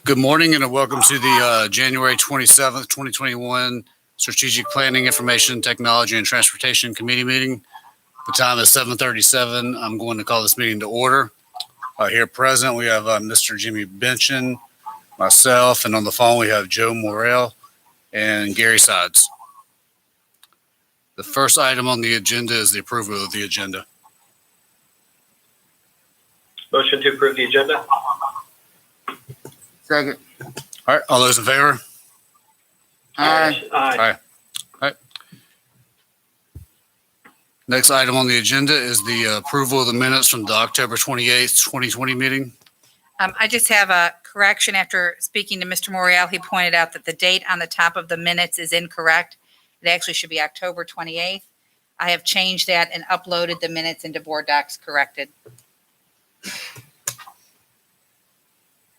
Good morning and welcome to the January 27th, 2021 Strategic Planning, Information, Technology, and Transportation Committee meeting. The time is 7:37. I'm going to call this meeting to order. Here present, we have Mr. Jimmy Benchin, myself, and on the phone we have Joe Morrell and Gary Sides. The first item on the agenda is the approval of the agenda. Motion to approve the agenda. Second. All right, all those in favor? Aye. Aye. All right. Next item on the agenda is the approval of the minutes from the October 28th, 2020 meeting. I just have a correction. After speaking to Mr. Morial, he pointed out that the date on the top of the minutes is incorrect. It actually should be October 28th. I have changed that and uploaded the minutes into board docs corrected.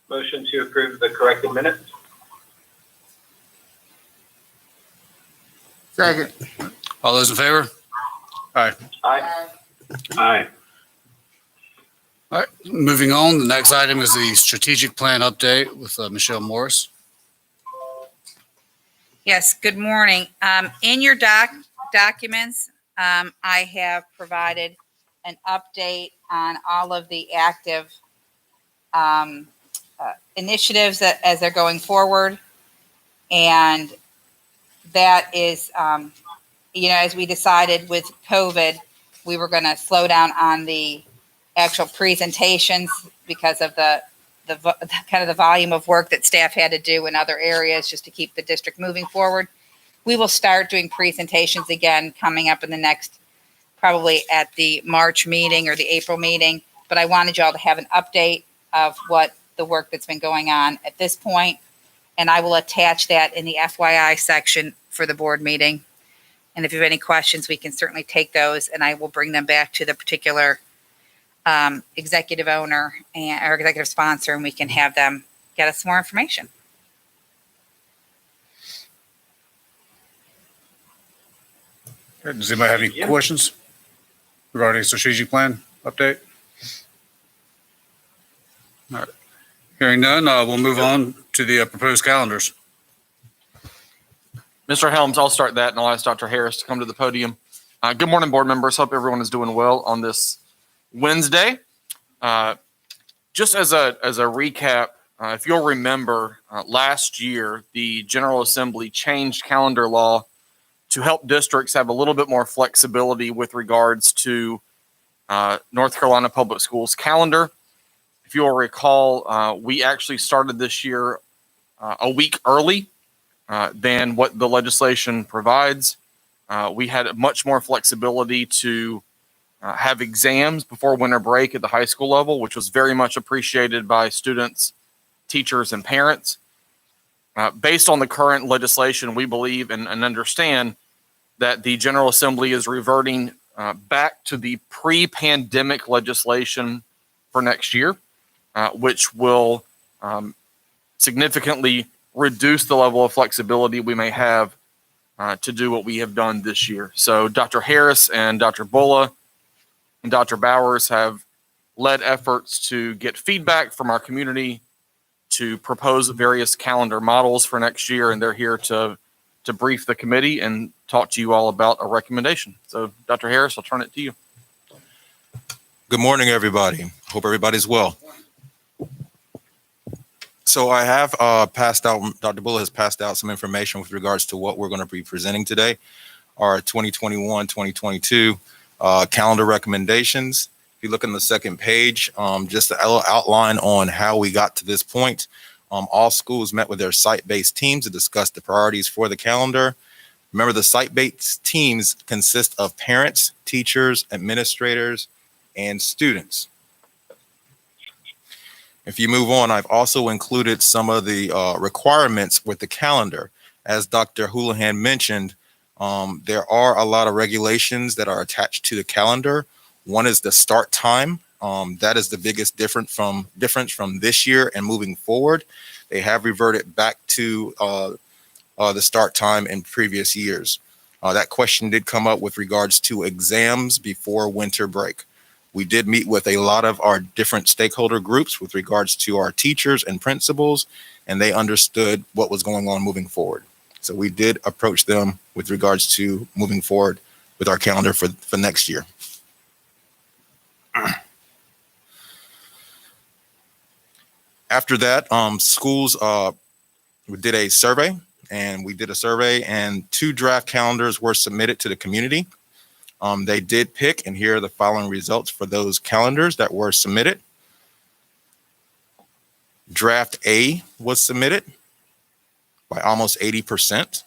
Motion to approve the corrected minutes. Second. All those in favor? Aye. Aye. Aye. All right, moving on. The next item is the strategic plan update with Michelle Morris. Yes, good morning. In your documents, I have provided an update on all of the active initiatives as they're going forward. And that is, as we decided with COVID, we were going to slow down on the actual presentations because of the kind of the volume of work that staff had to do in other areas just to keep the district moving forward. We will start doing presentations again coming up in the next, probably at the March meeting or the April meeting. But I wanted y'all to have an update of what the work that's been going on at this point. And I will attach that in the FYI section for the board meeting. And if you have any questions, we can certainly take those and I will bring them back to the particular executive owner or executive sponsor, and we can have them get us more information. Okay, does anybody have any questions regarding strategic plan update? All right. Hearing none, we'll move on to the proposed calendars. Mr. Helms, I'll start that and I'll ask Dr. Harris to come to the podium. Good morning, board members. Hope everyone is doing well on this Wednesday. Just as a recap, if you'll remember, last year, the General Assembly changed calendar law to help districts have a little bit more flexibility with regards to North Carolina Public Schools calendar. If you'll recall, we actually started this year a week early than what the legislation provides. We had much more flexibility to have exams before winter break at the high school level, which was very much appreciated by students, teachers, and parents. Based on the current legislation, we believe and understand that the General Assembly is reverting back to the pre-pandemic legislation for next year, which will significantly reduce the level of flexibility we may have to do what we have done this year. So Dr. Harris and Dr. Bulla and Dr. Bowers have led efforts to get feedback from our community to propose various calendar models for next year, and they're here to brief the committee and talk to you all about a recommendation. So Dr. Harris, I'll turn it to you. Good morning, everybody. Hope everybody's well. So I have passed out, Dr. Bulla has passed out some information with regards to what we're going to be presenting today, our 2021-2022 calendar recommendations. If you look on the second page, just a little outline on how we got to this point. All schools met with their site-based teams to discuss the priorities for the calendar. Remember, the site-based teams consist of parents, teachers, administrators, and students. If you move on, I've also included some of the requirements with the calendar. As Dr. Houlihan mentioned, there are a lot of regulations that are attached to the calendar. One is the start time. That is the biggest difference from this year and moving forward. They have reverted back to the start time in previous years. That question did come up with regards to exams before winter break. We did meet with a lot of our different stakeholder groups with regards to our teachers and principals, and they understood what was going on moving forward. So we did approach them with regards to moving forward with our calendar for next year. After that, schools, we did a survey, and 2 draft calendars were submitted to the community. They did pick, and here are the following results for those calendars that were submitted. Draft A was submitted by almost 80%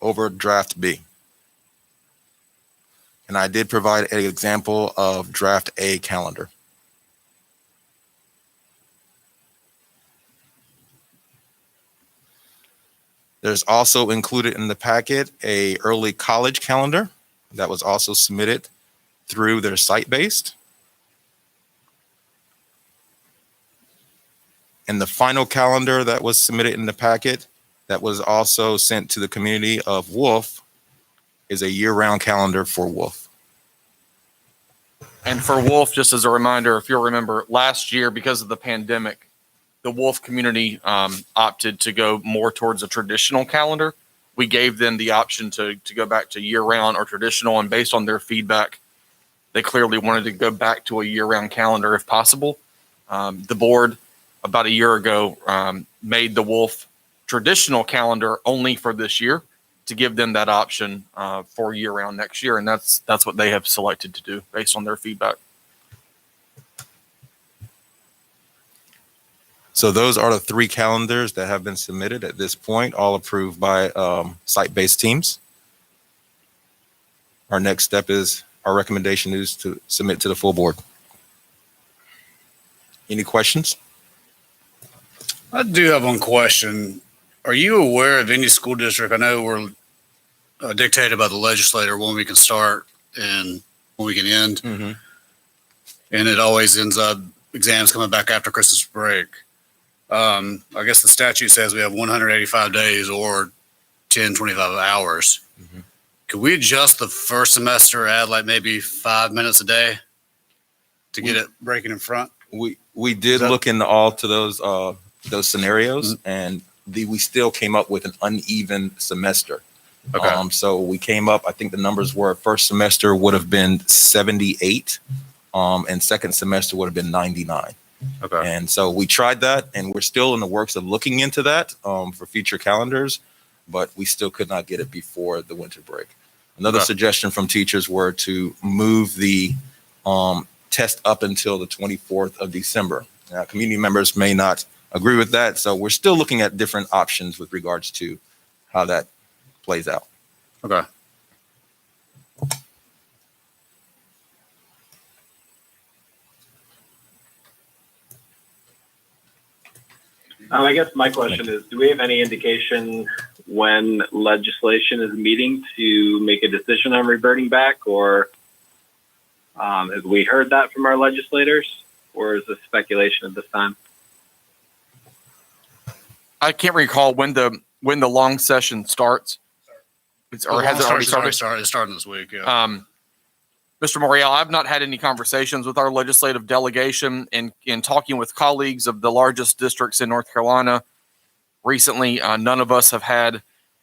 over draft B. And I did provide an example of draft A calendar. There's also included in the packet a early college calendar that was also submitted through their site-based. And the final calendar that was submitted in the packet that was also sent to the community of Wolf is a year-round calendar for Wolf. And for Wolf, just as a reminder, if you'll remember, last year, because of the pandemic, the Wolf community opted to go more towards a traditional calendar. We gave them the option to go back to year-round or traditional, and based on their feedback, they clearly wanted to go back to a year-round calendar if possible. The board, about a year ago, made the Wolf traditional calendar only for this year to give them that option for year-round next year, and that's what they have selected to do based on their feedback. So those are the 3 calendars that have been submitted at this point, all approved by site-based teams. Our next step is, our recommendation is to submit to the full board. Any questions? I do have one question. Are you aware of any school district? I know we're dictated by the legislator when we can start and when we can end. Mm-hmm. And it always ends up exams coming back after Christmas break. I guess the statute says we have 185 days or 25 hours. Mm-hmm. Could we adjust the first semester, add like maybe 5 minutes a day to get it breaking in front? We did look into all to those scenarios, mm-hmm. and we still came up with an uneven semester. Okay. So we came up, I think the numbers were first semester would have been 78, and second semester would have been 99. Okay. And so we tried that, and we're still in the works of looking into that for future calendars, but we still could not get it before the winter break. Another suggestion from teachers were to move the test up until the 24th of December. Now, community members may not agree with that, so we're still looking at different options with regards to how that plays out. Okay. I guess my question is, do we have any indication when legislation is meeting to make a decision on reverting back, or have we heard that from our legislators, or is this speculation at this time? I can't recall when the long session starts. Has it already started? It's starting this week. Yeah. Mr. Morial, I've not had any conversations with our legislative delegation in talking with colleagues of the largest districts in North Carolina recently. None of us have had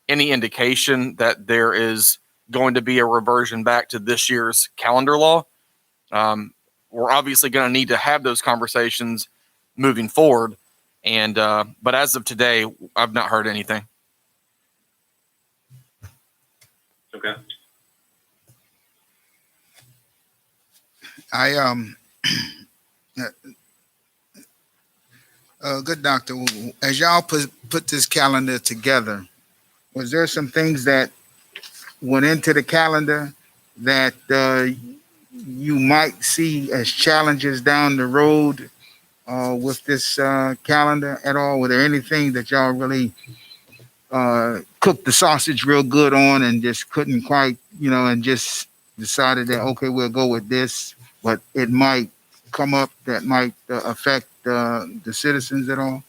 any indication that there is going to be a reversion back to this year's calendar law. We're obviously going to need to have those conversations moving forward. And but as of today, I've not heard anything. Okay. Good doctor, as y'all put this calendar together, was there some things that went into the calendar that you might see as challenges down the road with this calendar at all? Were there anything that y'all really cooked the sausage real good on and just couldn't quite, and just decided that, okay, we'll go with this, but it might come up that might affect the citizens at all?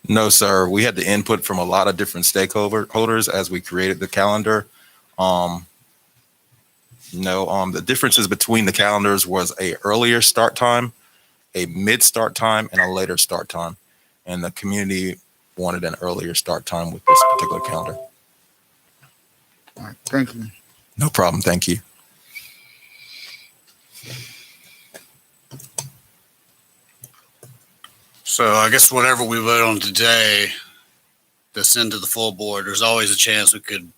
No, sir. We had the input from a lot of different stakeholders as we created the calendar. No, the differences between the calendars was a earlier start time, a mid start time, and a later start time. And the community wanted an earlier start time with this particular calendar. All right, thank you. No problem. Thank you. So I guess whatever we vote on today to send to the full board, there's always a chance we could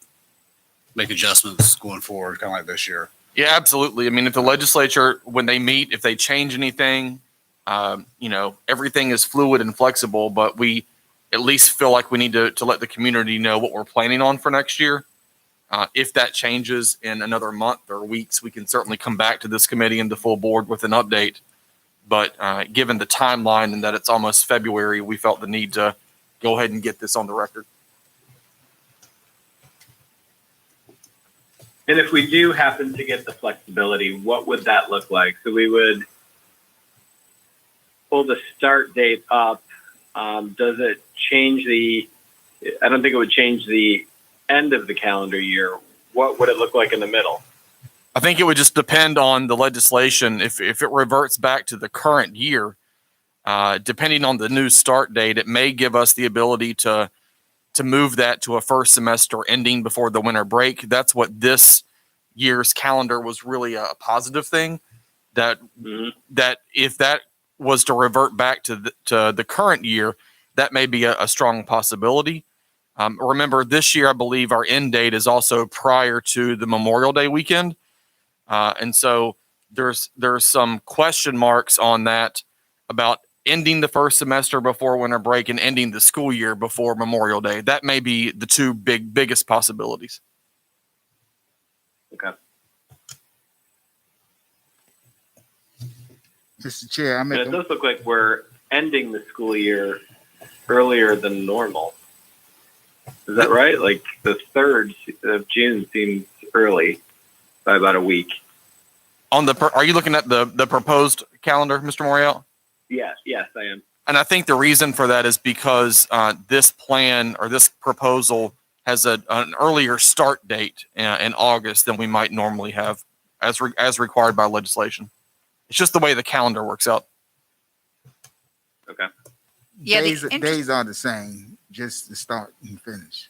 make adjustments going forward, kind of like this year. Yeah, absolutely. I mean, if the legislature, when they meet, if they change anything, everything is fluid and flexible, but we at least feel like we need to let the community know what we're planning on for next year. If that changes in another month or weeks, we can certainly come back to this committee and the full board with an update. But given the timeline and that it's almost February, we felt the need to go ahead and get this on the record. And if we do happen to get the flexibility, what would that look like? So we would pull the start date up. Does it change I don't think it would change the end of the calendar year. What would it look like in the middle? I think it would just depend on the legislation. If it reverts back to the current year, depending on the new start date, it may give us the ability to move that to a first semester ending before the winter break. That's what this year's calendar was really a positive thing. That if that was to revert back to the current year, that may be a strong possibility. Remember, this year, I believe our end date is also prior to the Memorial Day weekend. And so there's some question marks on that about ending the first semester before winter break and ending the school year before Memorial Day. That may be the two biggest possibilities. Okay. Mr. Chair, And it does look like we're ending the school year earlier than normal. Is that right? Like the 3rd of June seems early by about a week. Are you looking at the proposed calendar, Mr. Morial? Yes, I am. And I think the reason for that is because this plan or this proposal has an earlier start date in August than we might normally have as required by legislation. It's just the way the calendar works out. Okay. Yeah, days are the same, just the start and finish.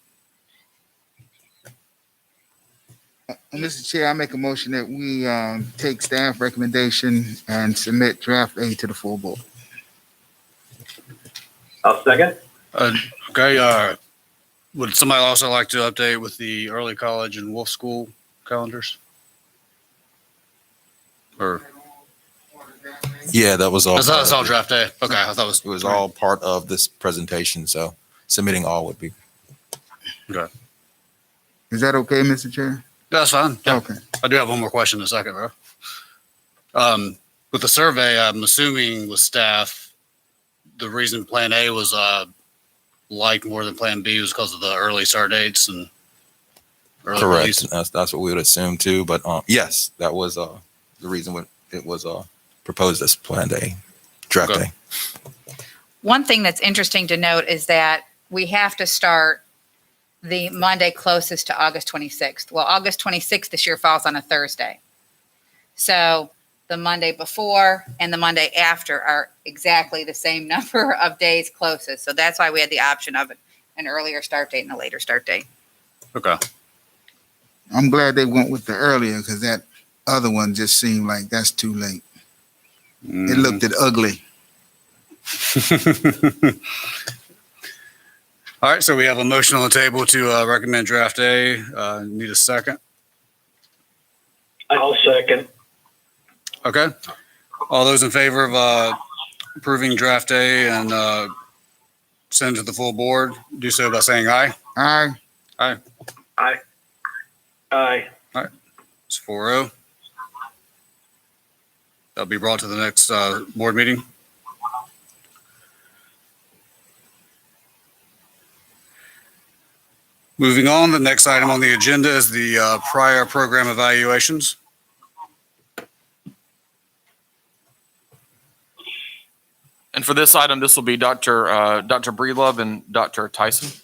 Mr. Chair, I make a motion that we take staff recommendation and submit draft A to the full board. I'll second. Okay. Would somebody also like to update with the early college and Wolf School calendars? Or Yeah, that was all. that's all draft A. Okay, I thought It was all part of this presentation, so submitting all would be. Okay. Is that okay, Mr. Chair? That's fine. Yeah. Okay. I do have one more question in a second, though. With the survey, I'm assuming with staff, the reason Plan A was liked more than Plan B was because of the early start dates and early Correct. release. That's what we would assume too. But yes, that was the reason it was proposed as Plan A, draft Okay. A. One thing that's interesting to note is that we have to start the Monday closest to August 26th. Well, August 26th this year falls on a Thursday. So the Monday before and the Monday after are exactly the same number of days closest. So that's why we had the option of an earlier start date and a later start date. Okay. I'm glad they went with the earlier because that other one just seemed like that's too late. It looked ugly. All right, so we have a motion on the table to recommend draft A. Need a second? I'll second. Okay. All those in favor of approving draft A and send to the full board, do so by saying aye. Aye. Aye. It's 4-0. That'll be brought to the next board meeting. Moving on, the next item on the agenda is the prior program evaluations. And for this item, this will be Dr. Breedlove and Dr. Tyson.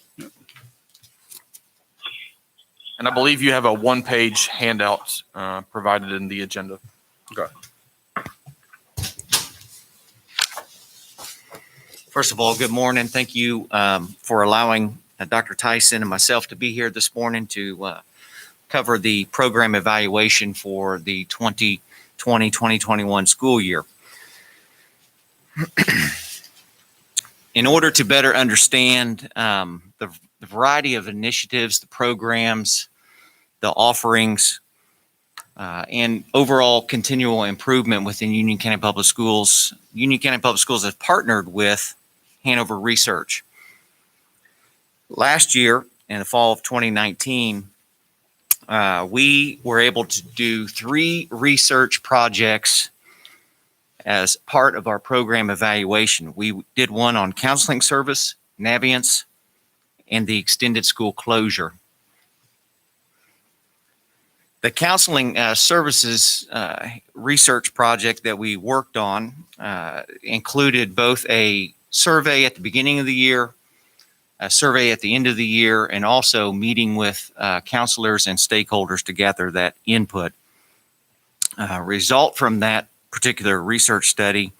And And I believe you have a one-page handout provided in the agenda. First of all, good morning. Thank you for allowing Dr. Tyson and myself to be here this morning to cover the program evaluation for the 2020-2021 school year. In order to better understand the variety of initiatives, the programs, the offerings, and overall continual improvement within Union County Public Schools, Union County Public Schools has partnered with Hanover Research. Last year, in the fall of 2019, we were able to do 3 research projects as part of our program evaluation. We did one on counseling service, Naviance, and the extended school closure. The counseling services research project that we worked on included both a survey at the beginning of the year, a survey at the end of the year, and also meeting with counselors and stakeholders to gather that input. Result from that particular research study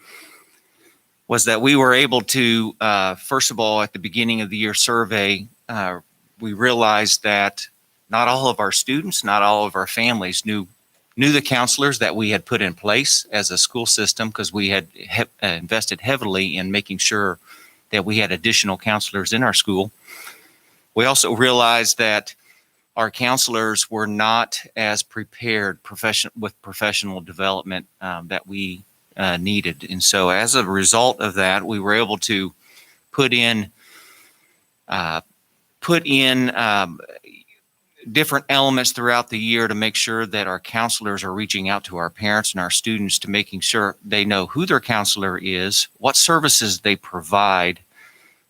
was that we were able to, first of all, at the beginning of the year survey, we realized that not all of our students, not all of our families knew the counselors that we had put in place as a school system, because we had invested heavily in making sure that we had additional counselors in our school. We also realized that our counselors were not as prepared with professional development that we needed. And so as a result of that, we were able to put in different elements throughout the year to make sure that our counselors are reaching out to our parents and our students to making sure they know who their counselor is, what services they provide,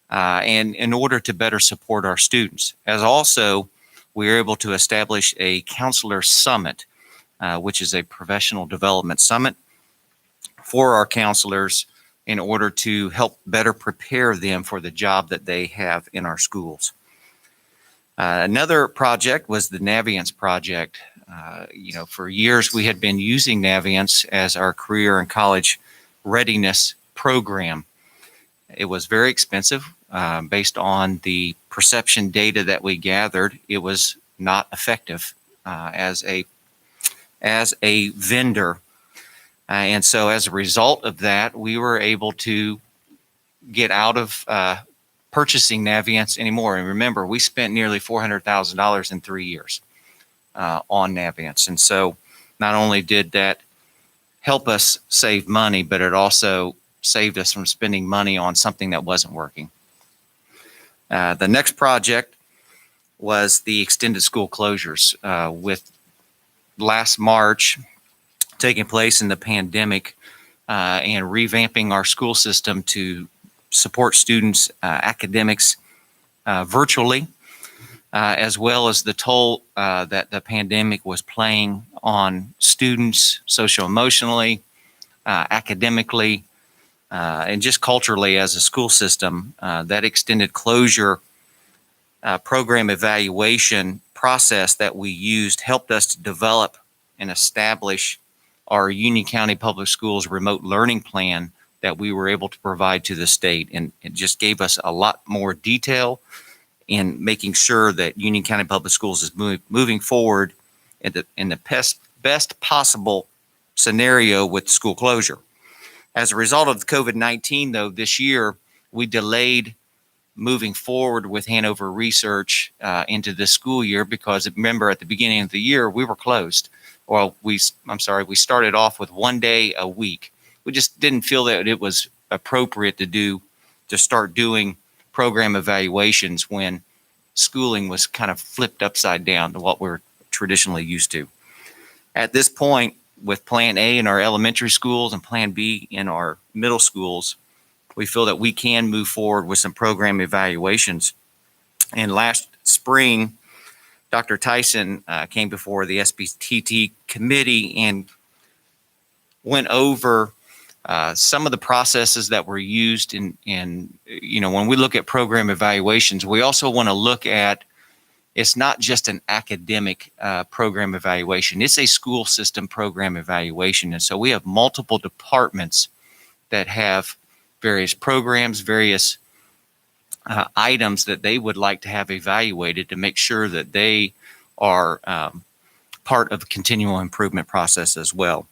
and in order to better support our students. As also, we were able to establish a counselor summit, which is a professional development summit for our counselors in order to help better prepare them for the job that they have in our schools. Another project was the Naviance Project. For years we had been using Naviance as our career and college readiness program. It was very expensive. Based on the perception data that we gathered, it was not effective as a vendor. And so as a result of that, we were able to get out of purchasing Naviance anymore. And remember, we spent nearly $400,000 in 3 years on Naviance. And so not only did that help us save money, but it also saved us from spending money on something that wasn't working. The next project was the extended school closures, with last March taking place in the pandemic and revamping our school system to support students' academics virtually, as well as the toll that the pandemic was playing on students socio-emotionally, academically, and just culturally as a school system. That extended closure program evaluation process that we used helped us to develop and establish our Union County Public Schools remote learning plan that we were able to provide to the state. And it just gave us a lot more detail in making sure that Union County Public Schools is moving forward in the best possible scenario with school closure. As a result of COVID-19, though, this year, we delayed moving forward with Hanover Research into this school year because, remember, at the beginning of the year, we were closed. Well, we started off with 1 day a week. We just didn't feel that it was appropriate to start doing program evaluations when schooling was kind of flipped upside down to what we're traditionally used to. At this point, with Plan A in our elementary schools and Plan B in our middle schools, we feel that we can move forward with some program evaluations. And last spring, Dr. Tyson came before the SPTT committee and went over some of the processes that were used in when we look at program evaluations. We also want to look at it's not just an academic program evaluation. It's a school system program evaluation. And so we have multiple departments that have various programs, various items that they would like to have evaluated to make sure that they are part of the continual improvement process as well.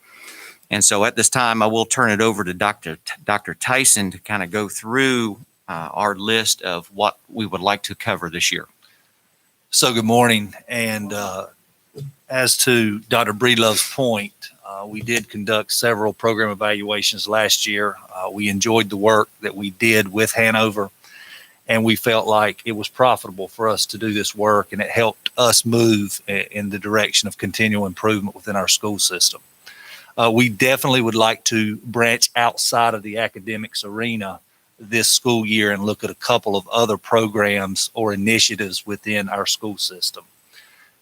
And so at this time, I will turn it over to Dr. Tyson to kind of go through our list of what we would like to cover this year. So good morning. And as to Dr. Breedlove's point, we did conduct several program evaluations last year. We enjoyed the work that we did with Hanover, and we felt like it was profitable for us to do this work, and it helped us move in the direction of continual improvement within our school system. We definitely would like to branch outside of the academics arena this school year and look at a couple of other programs or initiatives within our school system.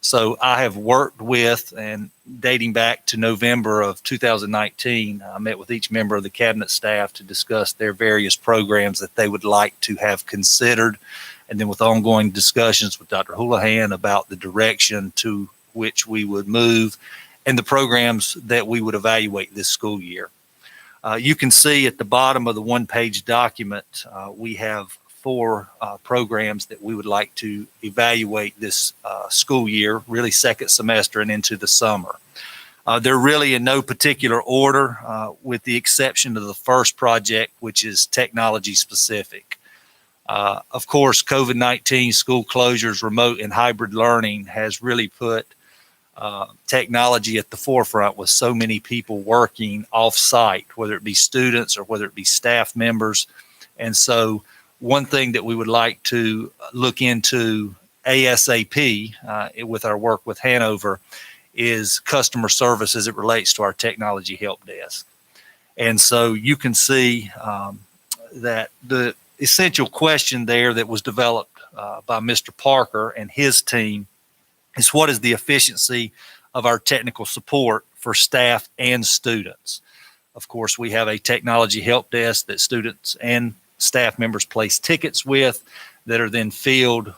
So I have worked with, and dating back to November of 2019, I met with each member of the cabinet staff to discuss their various programs that they would like to have considered. And then with ongoing discussions with Dr. Houlihan about the direction to which we would move and the programs that we would evaluate this school year. You can see at the bottom of the one-page document, we have 4 programs that we would like to evaluate this school year, really second semester and into the summer. They're really in no particular order, with the exception of the first project, which is technology specific. Of course, COVID-19 school closures, remote and hybrid learning has really put technology at the forefront with so many people working off-site, whether it be students or whether it be staff members. And so one thing that we would like to look into ASAP with our work with Hanover is customer service as it relates to our technology help desk. And so you can see that the essential question there that was developed by Mr. Parker and his team is, what is the efficiency of our technical support for staff and students? Of course, we have a technology help desk that students and staff members place tickets with that are then filled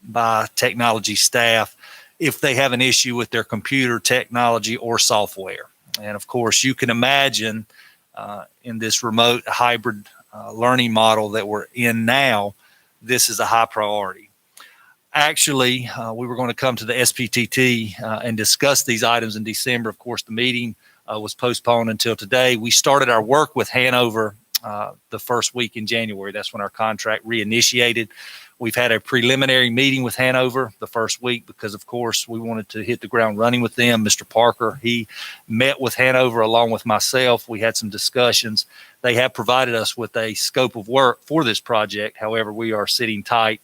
by technology staff if they have an issue with their computer technology or software. And of course, you can imagine in this remote hybrid learning model that we're in now, this is a high priority. Actually, we were going to come to the SPTT and discuss these items in December. Of course, the meeting was postponed until today. We started our work with Hanover the first week in January. That's when our contract reinitiated. We've had a preliminary meeting with Hanover the first week because, of course, we wanted to hit the ground running with them. Mr. Parker, he met with Hanover along with myself. We had some discussions. They have provided us with a scope of work for this project. However, we are sitting tight,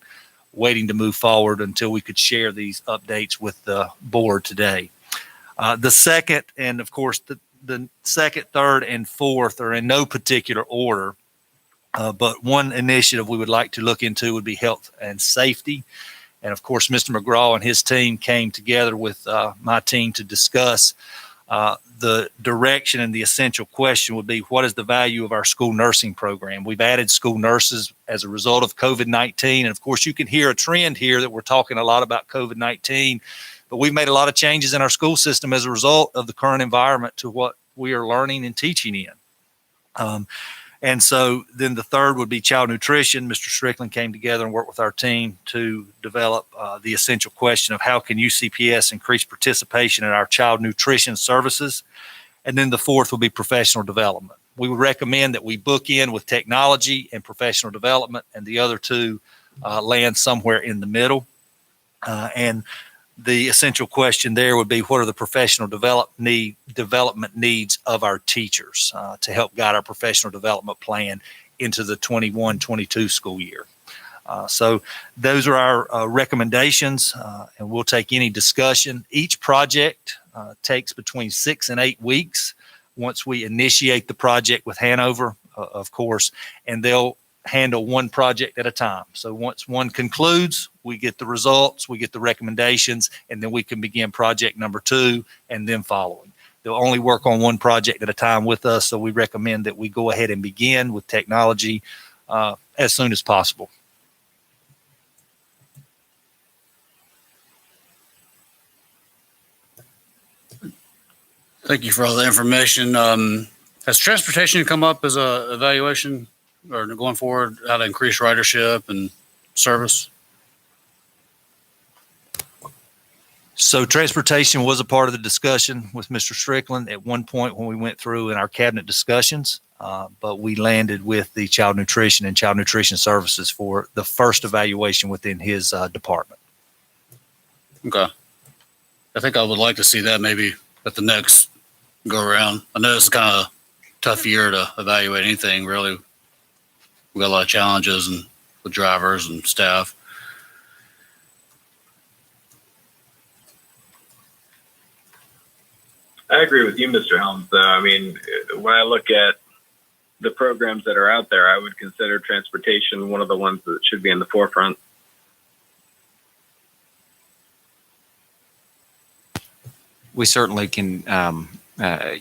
waiting to move forward until we could share these updates with the board today. The second, and of course, the second, third, and fourth are in no particular order, but one initiative we would like to look into would be health and safety. And of course, Mr. McGraw and his team came together with my team to discuss the direction, and the essential question would be, what is the value of our school nursing program? We've added school nurses as a result of COVID-19. And of course, you can hear a trend here that we're talking a lot about COVID-19, but we've made a lot of changes in our school system as a result of the current environment to what we are learning and teaching in. And so then the third would be child nutrition. Mr. Strickland came together and worked with our team to develop the essential question of how can UCPS increase participation in our child nutrition services. And then the fourth will be professional development. We would recommend that we book in with technology and professional development, and the other two land somewhere in the middle. And the essential question there would be, what are the professional development needs of our teachers to help guide our professional development plan into the 21-22 school year. So those are our recommendations, and we'll take any discussion. Each project takes between 6 and 8 weeks once we initiate the project with Hanover, of course, and they'll handle one project at a time. So once one concludes, we get the results, we get the recommendations, and then we can begin project number 2 and then following. They'll only work on one project at a time with us, so we recommend that we go ahead and begin with technology as soon as possible. Thank you for all the information. Has transportation come up as a evaluation or going forward, how to increase ridership and service? So transportation was a part of the discussion with Mr. Strickland at one point when we went through in our cabinet discussions, but we landed with the child nutrition and child nutrition services for the first evaluation within his department. Okay. I think I would like to see that maybe at the next go around. I know it's kind of a tough year to evaluate anything, really. We got a lot of challenges and with drivers and staff. I agree with you, Mr. Helms, though. I mean, when I look at the programs that are out there, I would consider transportation one of the ones that should be in the forefront. We certainly can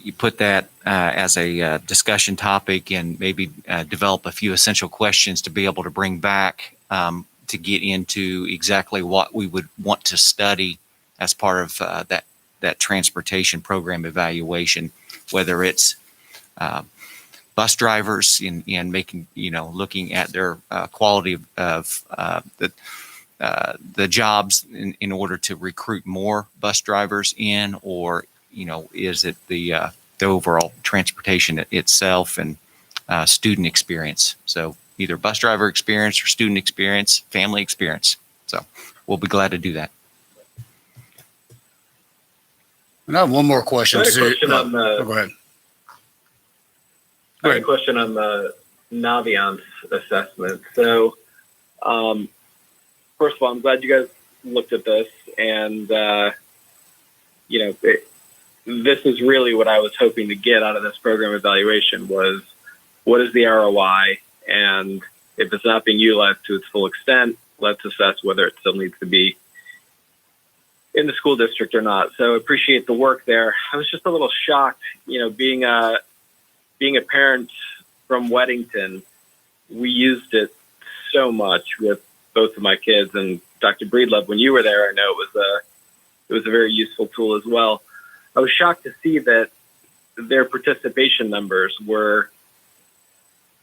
you put that as a discussion topic and maybe develop a few essential questions to be able to bring back to get into exactly what we would want to study as part of that transportation program evaluation, whether it's bus drivers in making, looking at their quality of the jobs in order to recruit more bus drivers in, or, is it the overall transportation itself and student experience? So either bus driver experience or student experience, family experience. So we'll be glad to do that. And I have one more question. I had a question on Go ahead. I had a question on the Naviance assessment. So, first of all, I'm glad you guys looked at this, and this is really what I was hoping to get out of this program evaluation was what is the ROI, and if it's not being utilized to its full extent, let's assess whether it still needs to be in the school district or not. So appreciate the work there. I was just a little shocked, being a parent from Weddington, we used it so much with both of my kids, and Dr. Breedlove, when you were there, I know it was a very useful tool as well. I was shocked to see that their participation numbers were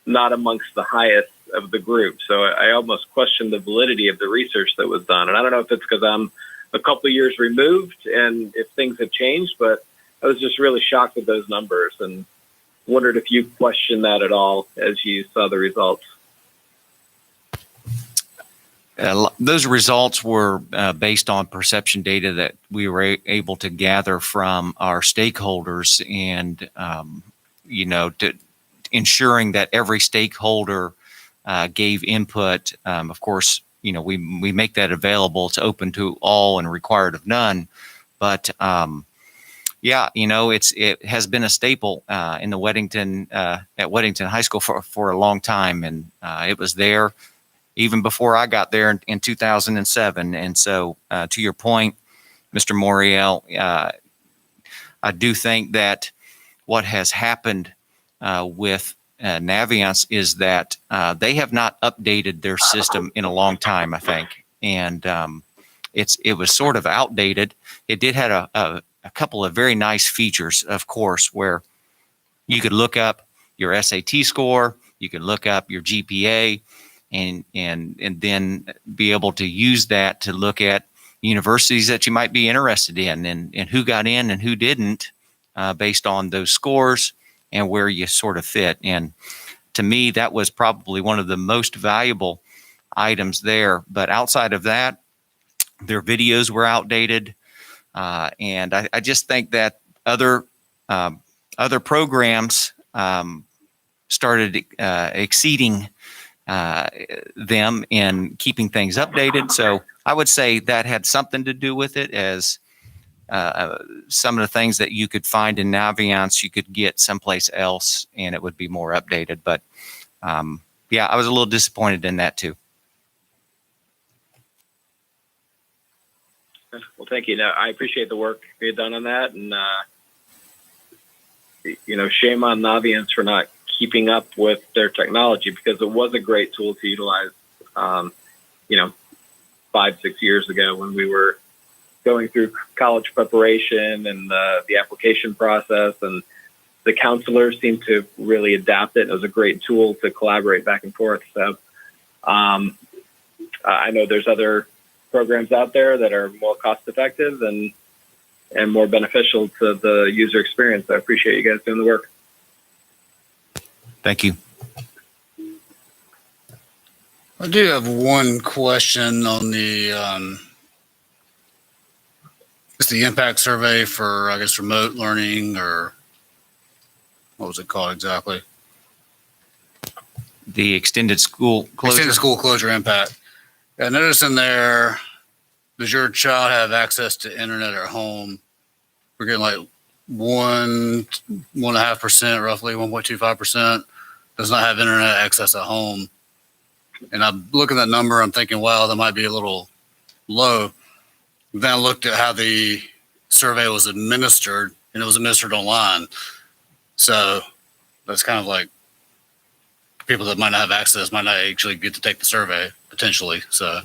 not amongst the highest of the group. So I almost questioned the validity of the research that was done. And I don't know if it's because I'm a couple of years removed and if things have changed, but I was just really shocked with those numbers and wondered if you questioned that at all as you saw the results. Those results were based on perception data that we were able to gather from our stakeholders, and to ensuring that every stakeholder gave input. Of course, we make that available. It's open to all and required of none. But it has been a staple in the Weddington at Weddington High School for a long time, and it was there even before I got there in 2007. And so, to your point, Mr. Moriel, I do think that what has happened with Naviance is that they have not updated their system in a long time, I think, and it was sort of outdated. It did have a couple of very nice features, of course, where you could look up your SAT score, you could look up your GPA, and then be able to use that to look at universities that you might be interested in, and who got in and who didn't based on those scores and where you sort of fit. And to me, that was probably one of the most valuable items there. But outside of that, their videos were outdated. And I just think that other programs started exceeding them in keeping things updated. So I would say that had something to do with it, as some of the things that you could find in Naviance, you could get someplace else and it would be more updated. But I was a little disappointed in that too. Well, thank you. I appreciate the work you had done on that. And, shame on Naviance for not keeping up with their technology, because it was a great tool to utilize, 5-6 years ago when we were going through college preparation and the application process, and the counselors seem to really adapt it. It was a great tool to collaborate back and forth. So I know there's other programs out there that are more cost effective and more beneficial to the user experience. I appreciate you guys doing the work. Thank you. I do have one question on the it's the impact survey for, I guess, remote learning, or what was it called exactly? The extended school closure. Extended school closure impact. I noticed in there, does your child have access to internet at home? We're getting like 1.5%, roughly 1.25%, does not have internet access at home. And I'm looking at that number, I'm thinking, wow, that might be a little low. Then I looked at how the survey was administered, and it was administered online. So that's kind of like people that might not have access might not actually get to take the survey, potentially. So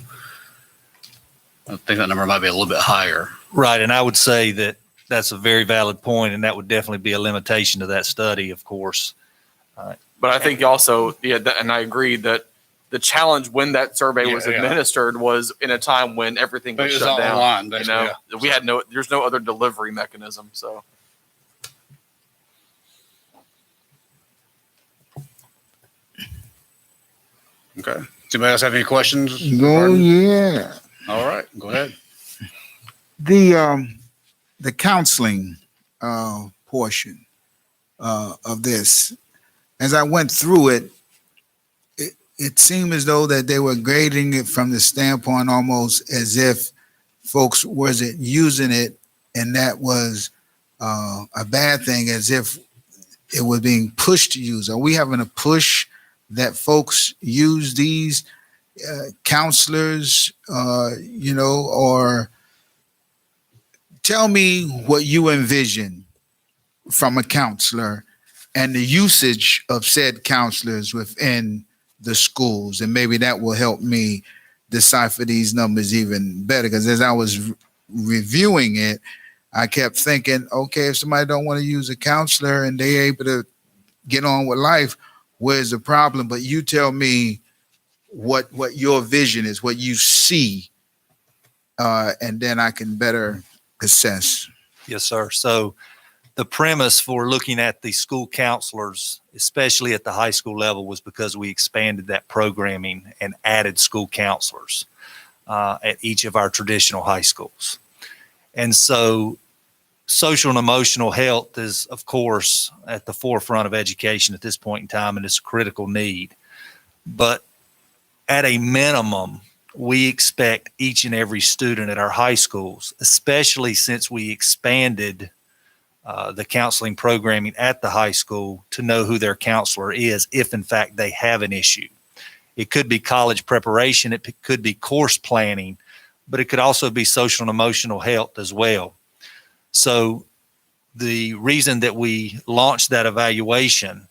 I think that number might be a little bit higher. Right. And I would say that that's a very valid point, and that would definitely be a limitation to that study, of course. But I think also, and I agree that the challenge when that survey was administered was in a time when everything was shut down. Online, we had there's no other delivery mechanism. So. Okay. Does anybody else have any questions? Oh, yeah. All right, go ahead. The counseling portion of this, as I went through it, it seemed as though that they were grading it from the standpoint almost as if folks wasn't using it, and that was a bad thing, as if it was being pushed to use. Are we having a push that folks use these counselors, or tell me what you envision from a counselor and the usage of said counselors within the schools, and maybe that will help me decipher these numbers even better. Because as I was reviewing it, I kept thinking, okay, if somebody don't want to use a counselor and they're able to get on with life, where's the problem? But you tell me what your vision is, what you see, and then I can better assess. Yes, sir. So the premise for looking at the school counselors, especially at the high school level, was because we expanded that programming and added school counselors at each of our traditional high schools. And so social and emotional health is, of course, at the forefront of education at this point in time, and it's a critical need. But at a minimum, we expect each and every student at our high schools, especially since we expanded the counseling programming at the high school, to know who their counselor is if, in fact, they have an issue. It could be college preparation. It could be course planning, but it could also be social and emotional health as well. So the reason that we launched that evaluation,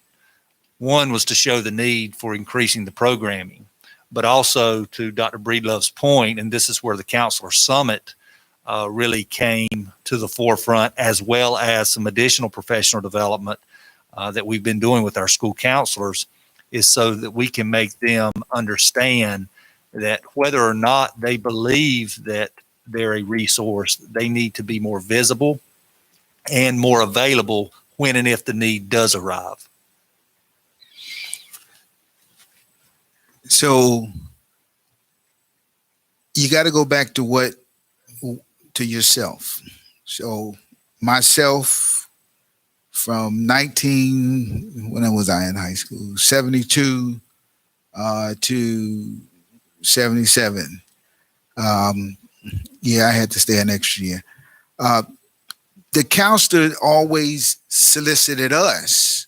one, was to show the need for increasing the programming, but also, to Dr. Breedlove's point, and this is where the Counselor Summit really came to the forefront, as well as some additional professional development that we've been doing with our school counselors, is so that we can make them understand that whether or not they believe that they're a resource, they need to be more visible and more available when and if the need does arrive. So you got to go back to yourself. So myself, from when was I in high school? 72 to 77. Yeah, I had to stay an extra year. The counselor always solicited us.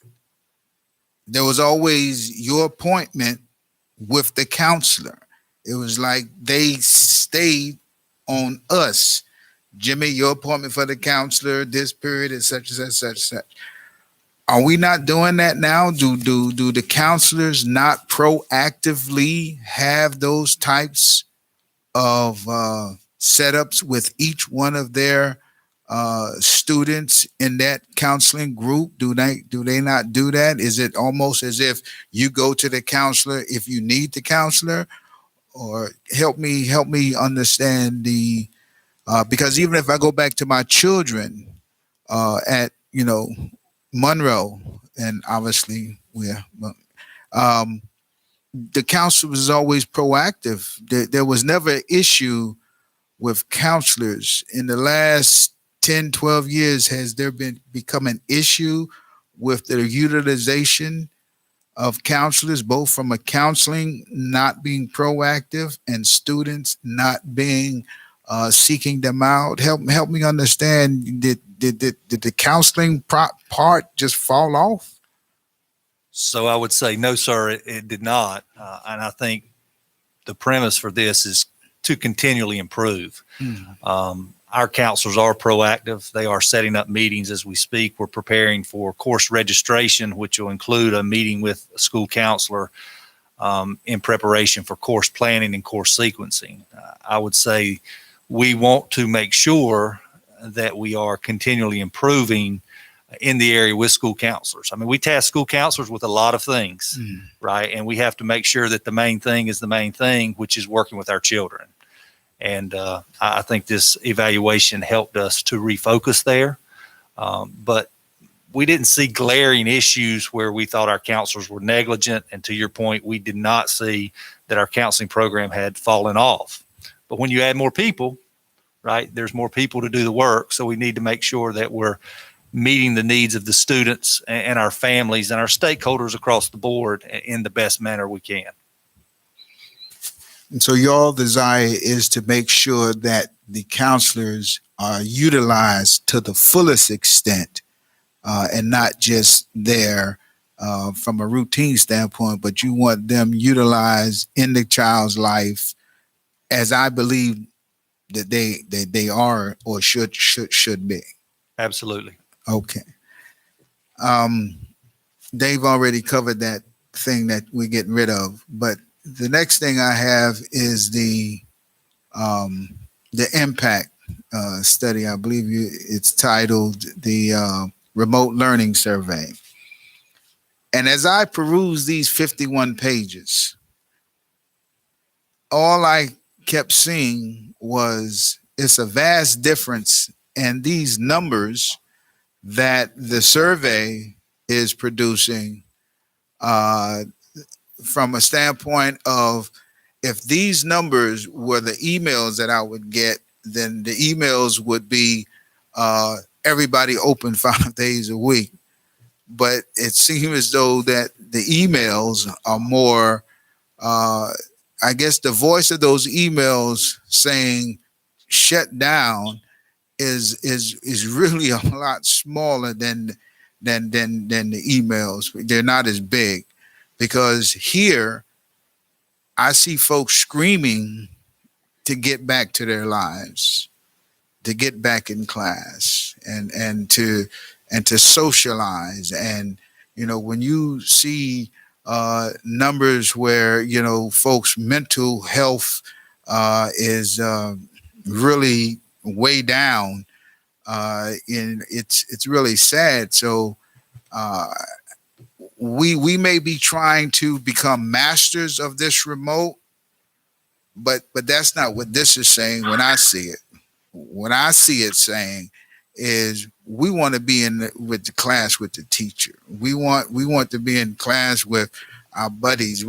There was always your appointment with the counselor. It was like they stayed on us. Jimmy, your appointment for the counselor, this period is such and such, such and such. Are we not doing that now? Do the counselors not proactively have those types of setups with each one of their students in that counseling group? Do they not do that? Is it almost as if you go to the counselor if you need the counselor? Or help me understand the because even if I go back to my children at Monroe, and obviously the counselor was always proactive. There was never an issue with counselors. In the last 10, 12 years, has there become an issue with the utilization of counselors, both from a counseling not being proactive and students not being seeking them out? Help me understand. Did the counseling part just fall off? So I would say no, sir, it did not. And I think the premise for this is to continually improve. Our counselors are proactive. They are setting up meetings as we speak. We're preparing for course registration, which will include a meeting with a school counselor in preparation for course planning and course sequencing. I would say we want to make sure that we are continually improving in the area with school counselors. I mean, we task school counselors with a lot of things, right? And we have to make sure that the main thing is the main thing, which is working with our children. And I think this evaluation helped us to refocus there. But we didn't see glaring issues where we thought our counselors were negligent. And to your point, we did not see that our counseling program had fallen off. But when you add more people, right, there's more people to do the work. So we need to make sure that we're meeting the needs of the students and our families and our stakeholders across the board in the best manner we can. And so your desire is to make sure that the counselors are utilized to the fullest extent and not just there from a routine standpoint, but you want them utilized in the child's life as I believe that they are or should be. Absolutely. Okay. Dave already covered that thing that we're getting rid of, but the next thing I have is the impact study. I believe it's titled the Remote Learning Survey. And as I peruse these 51 pages, all I kept seeing was it's a vast difference in these numbers that the survey is producing from a standpoint of if these numbers were the emails that I would get, then the emails would be everybody open 5 days a week. But it seems as though that the emails are more, I guess the voice of those emails saying shut down is really a lot smaller than the emails. They're not as big, because here I see folks screaming to get back to their lives, to get back in class and to socialize. And when you see numbers where folks' mental health is really way down, and it's really sad. So we may be trying to become masters of this remote, but that's not what this is saying. When I see it, what I see it saying is we want to be with the class with the teacher. We want to be in class with our buddies.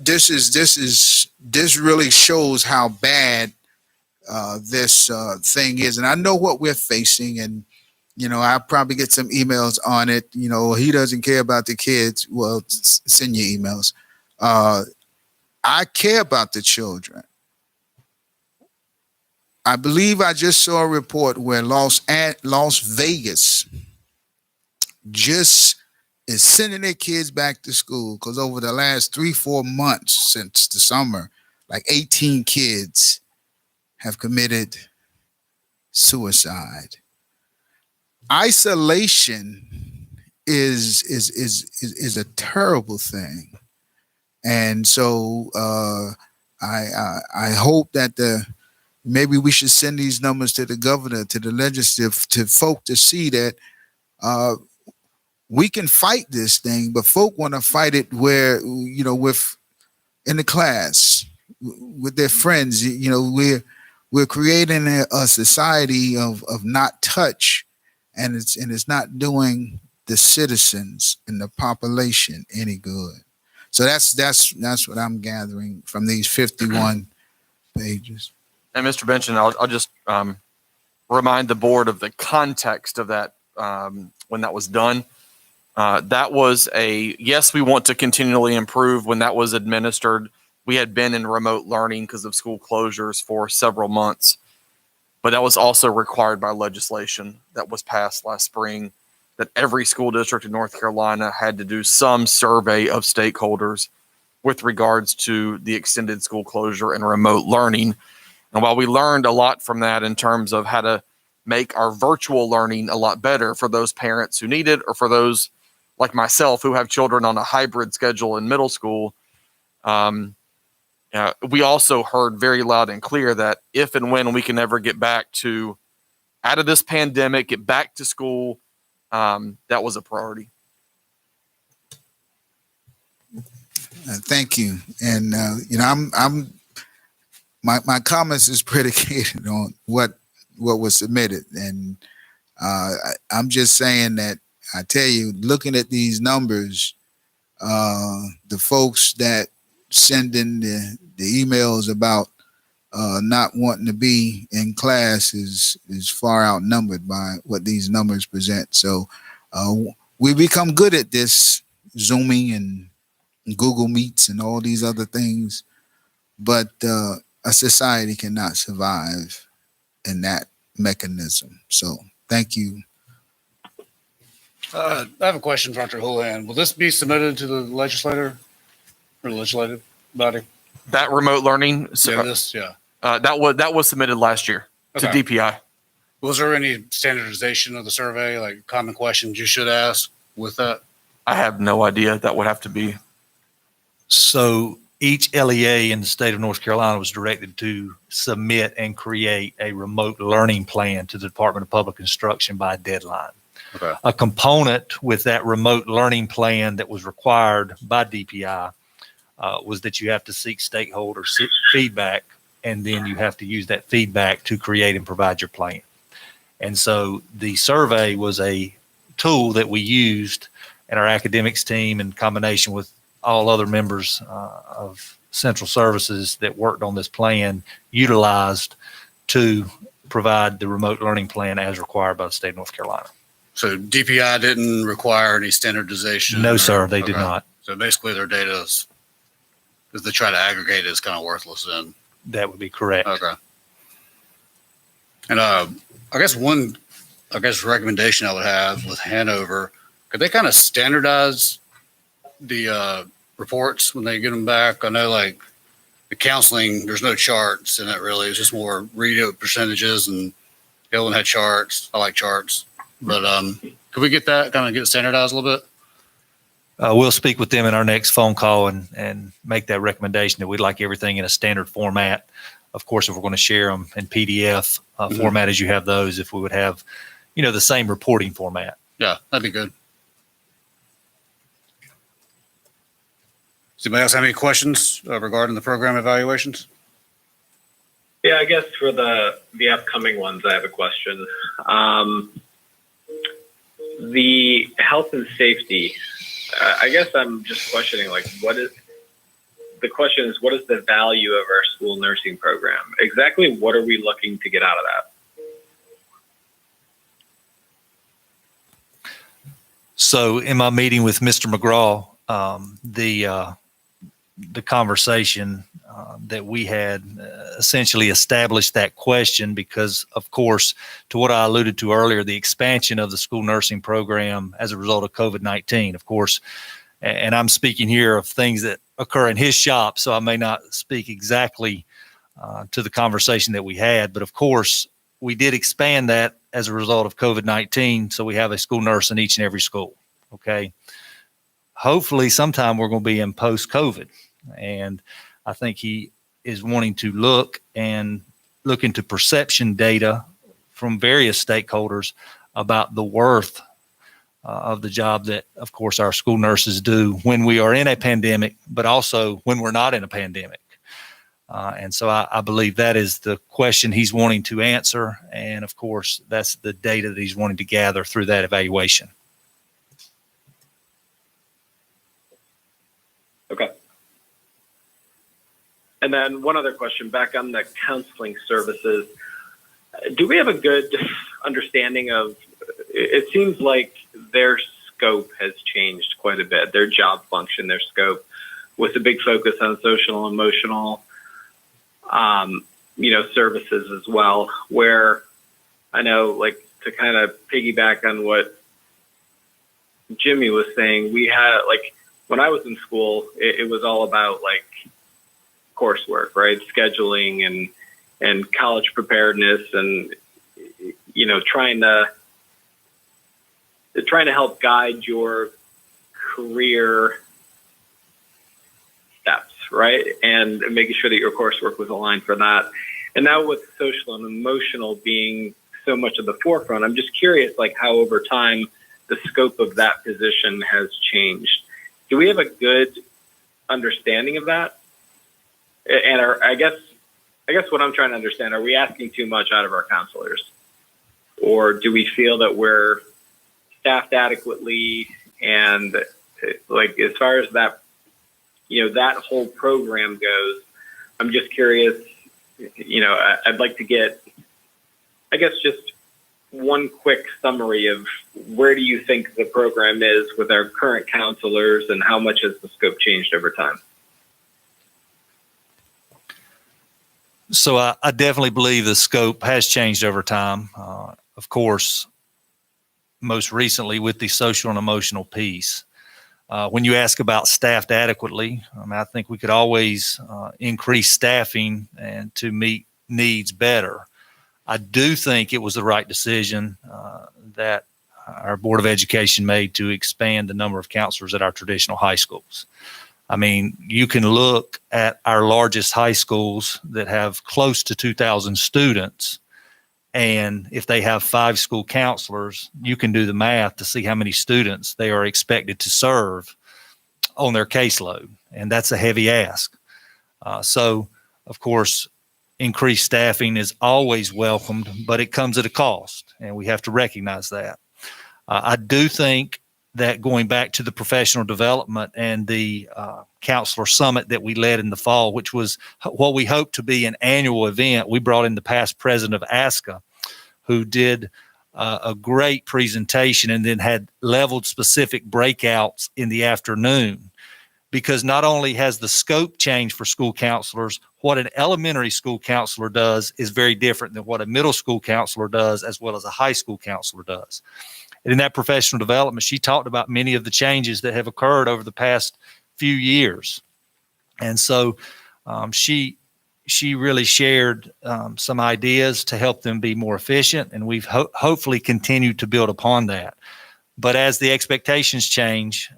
This really shows how bad this thing is. And I know what we're facing, and I probably get some emails on it. He doesn't care about the kids. Well, send your emails. I care about the children. I believe I just saw a report where Las Vegas just is sending their kids back to school because over the last 3-4 months since the summer, like 18 kids have committed suicide. Isolation is a terrible thing, and so I hope that maybe we should send these numbers to the governor, to the legislative, to folk to see that we can fight this thing, but folk want to fight it where, with in the class, with their friends. We're creating a society of not touch, and it's not doing the citizens and the population any good. So that's what I'm gathering from these 51 pages. And Mr. Benchin, I'll just remind the board of the context of that when that was done. That was yes, we want to continually improve. When that was administered, we had been in remote learning because of school closures for several months. But that was also required by legislation that was passed last spring, that every school district in North Carolina had to do some survey of stakeholders with regards to the extended school closure and remote learning. And while we learned a lot from that in terms of how to make our virtual learning a lot better for those parents who need it, or for those like myself who have children on a hybrid schedule in middle school, we also heard very loud and clear that if and when we can ever get back to out of this pandemic, get back to school, that was a priority. Thank you. And my comments is predicated on what was submitted, and I'm just saying that I tell you, looking at these numbers, the folks that send in the emails about not wanting to be in class is far outnumbered by what these numbers present. So we become good at this Zooming and Google Meets and all these other things, but a society cannot survive in that mechanism. So thank you. I have a question for Dr. Houlihan. Will this be submitted to the legislator or legislative body? That remote learning, that was submitted last year to Okay. DPI. Was there any standardization of the survey, like common questions you should ask with that? I have no idea. That would have to be. So each LEA in the state of North Carolina was directed to submit and create a remote learning plan to the Department of Public Instruction by a deadline. Okay. A component with that remote learning plan that was required by DPI was that you have to seek stakeholder feedback, and then you have to use that feedback to create and provide your plan. And so the survey was a tool that we used, and our academics team, in combination with all other members of central services that worked on this plan, utilized to provide the remote learning plan as required by the state of North Carolina. So DPI didn't require any standardization? No, sir, they did Okay. not. So basically their data is, if they try to aggregate it, is kind of worthless then. That would be correct. Okay. And I guess recommendation I would have with Hanover, could they kind of standardize the reports when they get them back? I know like the counseling, there's no charts in it really. It's just more read percentages, and the other one had charts. I like charts. But could we get that, kind of get it standardized a little bit? We'll speak with them in our next phone call and make that recommendation that we'd like everything in a standard format. Of course, if we're going to share them in PDF format as you have those, if we would have, the same reporting format. Yeah, that'd be good. Does anybody else have any questions regarding the program evaluations? Yeah, I guess for the upcoming ones, I have a question. The health and safety, I guess I'm just questioning, like, what is the value of our school nursing program? Exactly what are we looking to get out of that? So in my meeting with Mr. McGraw, the conversation that we had essentially established that question because, of course, to what I alluded to earlier, the expansion of the school nursing program as a result of COVID-19, of course, and I'm speaking here of things that occur in his shop, so I may not speak exactly to the conversation that we had, but of course, we did expand that as a result of COVID-19, so we have a school nurse in each and every school, okay? Hopefully, sometime we're going to be in post-COVID, and I think he is wanting to look and look into perception data from various stakeholders about the worth of the job that, of course, our school nurses do when we are in a pandemic, but also when we're not in a pandemic. And so I believe that is the question he's wanting to answer. And of course, that's the data that he's wanting to gather through that evaluation. Okay. And then one other question back on the counseling services. Do we have a good understanding of, it seems like their scope has changed quite a bit, their job function, their scope, with a big focus on social and emotional, services as well, where I know, like, to kind of piggyback on what Jimmy was saying, we had, like, when I was in school, it was all about, like, coursework, right? Scheduling and college preparedness and, trying to help guide your career steps, right? And making sure that your coursework was aligned for that. And now with social and emotional being so much at the forefront, I'm just curious, like, how over time the scope of that position has changed. Do we have a good understanding of that? And I guess what I'm trying to understand, are we asking too much out of our counselors? Or do we feel that we're staffed adequately? And, like, as far as that, that whole program goes, I'm just curious, I'd like to get, I guess, just one quick summary of where do you think the program is with our current counselors and how much has the scope changed over time? So I definitely believe the scope has changed over time. Of course, most recently with the social and emotional piece. When you ask about staffed adequately, I think we could always increase staffing and to meet needs better. I do think it was the right decision that our Board of Education made to expand the number of counselors at our traditional high schools. I mean, you can look at our largest high schools that have close to 2,000 students, and if they have 5 school counselors, you can do the math to see how many students they are expected to serve on their caseload, and that's a heavy ask. So, of course, increased staffing is always welcomed, but it comes at a cost, and we have to recognize that. I do think that going back to the professional development and the counselor summit that we led in the fall, which was what we hoped to be an annual event, we brought in the past president of ASCA, who did a great presentation and then had leveled specific breakouts in the afternoon. Because not only has the scope changed for school counselors, what an elementary school counselor does is very different than what a middle school counselor does, as well as a high school counselor does. And in that professional development, she talked about many of the changes that have occurred over the past few years. And so she really shared some ideas to help them be more efficient, and we've hopefully continued to build upon that. But as the expectations change,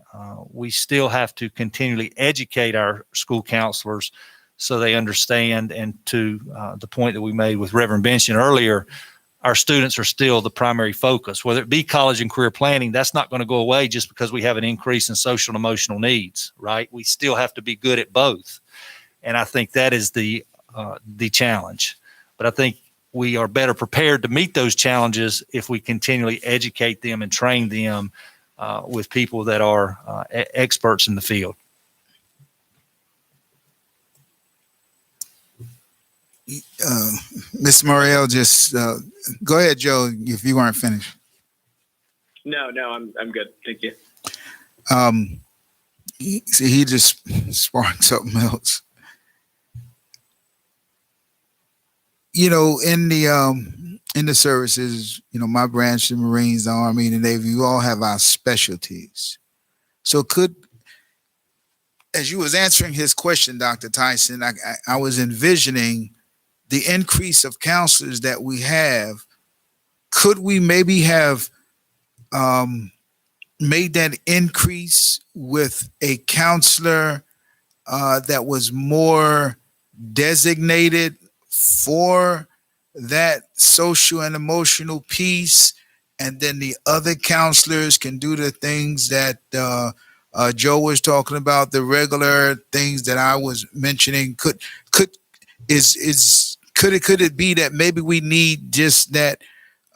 we still have to continually educate our school counselors so they understand, and to the point that we made with Reverend Benson earlier, our students are still the primary focus. Whether it be college and career planning, that's not going to go away just because we have an increase in social and emotional needs, right? We still have to be good at both. And I think that is the challenge. But I think we are better prepared to meet those challenges if we continually educate them and train them with people that are experts in the field. Ms. Muriel, just go ahead, Joe, if you weren't finished. No, I'm good. Thank you. He just sparked something else. In the services, my branch, the Marines, the Army, the Navy, you all have our specialties. So as you was answering his question, Dr. Tyson, I was envisioning the increase of counselors that we have. Could we maybe have made that increase with a counselor that was more designated for that social and emotional piece, and then the other counselors can do the things that Joe was talking about, the regular things that I was mentioning. Could it be that maybe we need just that?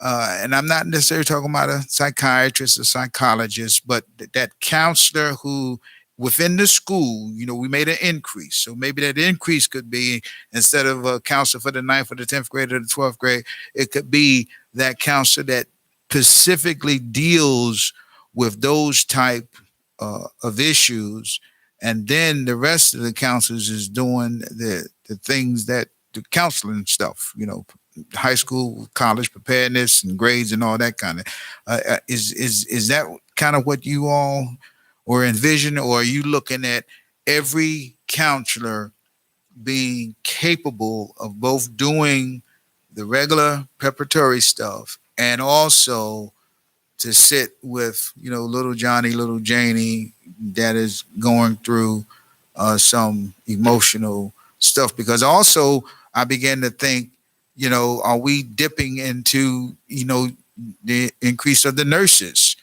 And I'm not necessarily talking about a psychiatrist or psychologist, but that counselor who within the school, we made an increase. So maybe that increase could be, instead of a counselor for the 9th or the 10th grade or the 12th grade, it could be that counselor that specifically deals with those type of issues. And then the rest of the counselors is doing the things that the counseling stuff, high school, college preparedness and grades and all that kind of, is that kind of what you all or envision, or are you looking at every counselor being capable of both doing the regular preparatory stuff and also to sit with, little Johnny, little Janie that is going through some emotional stuff? Because also I began to think, are we dipping into, the increase of the nurses?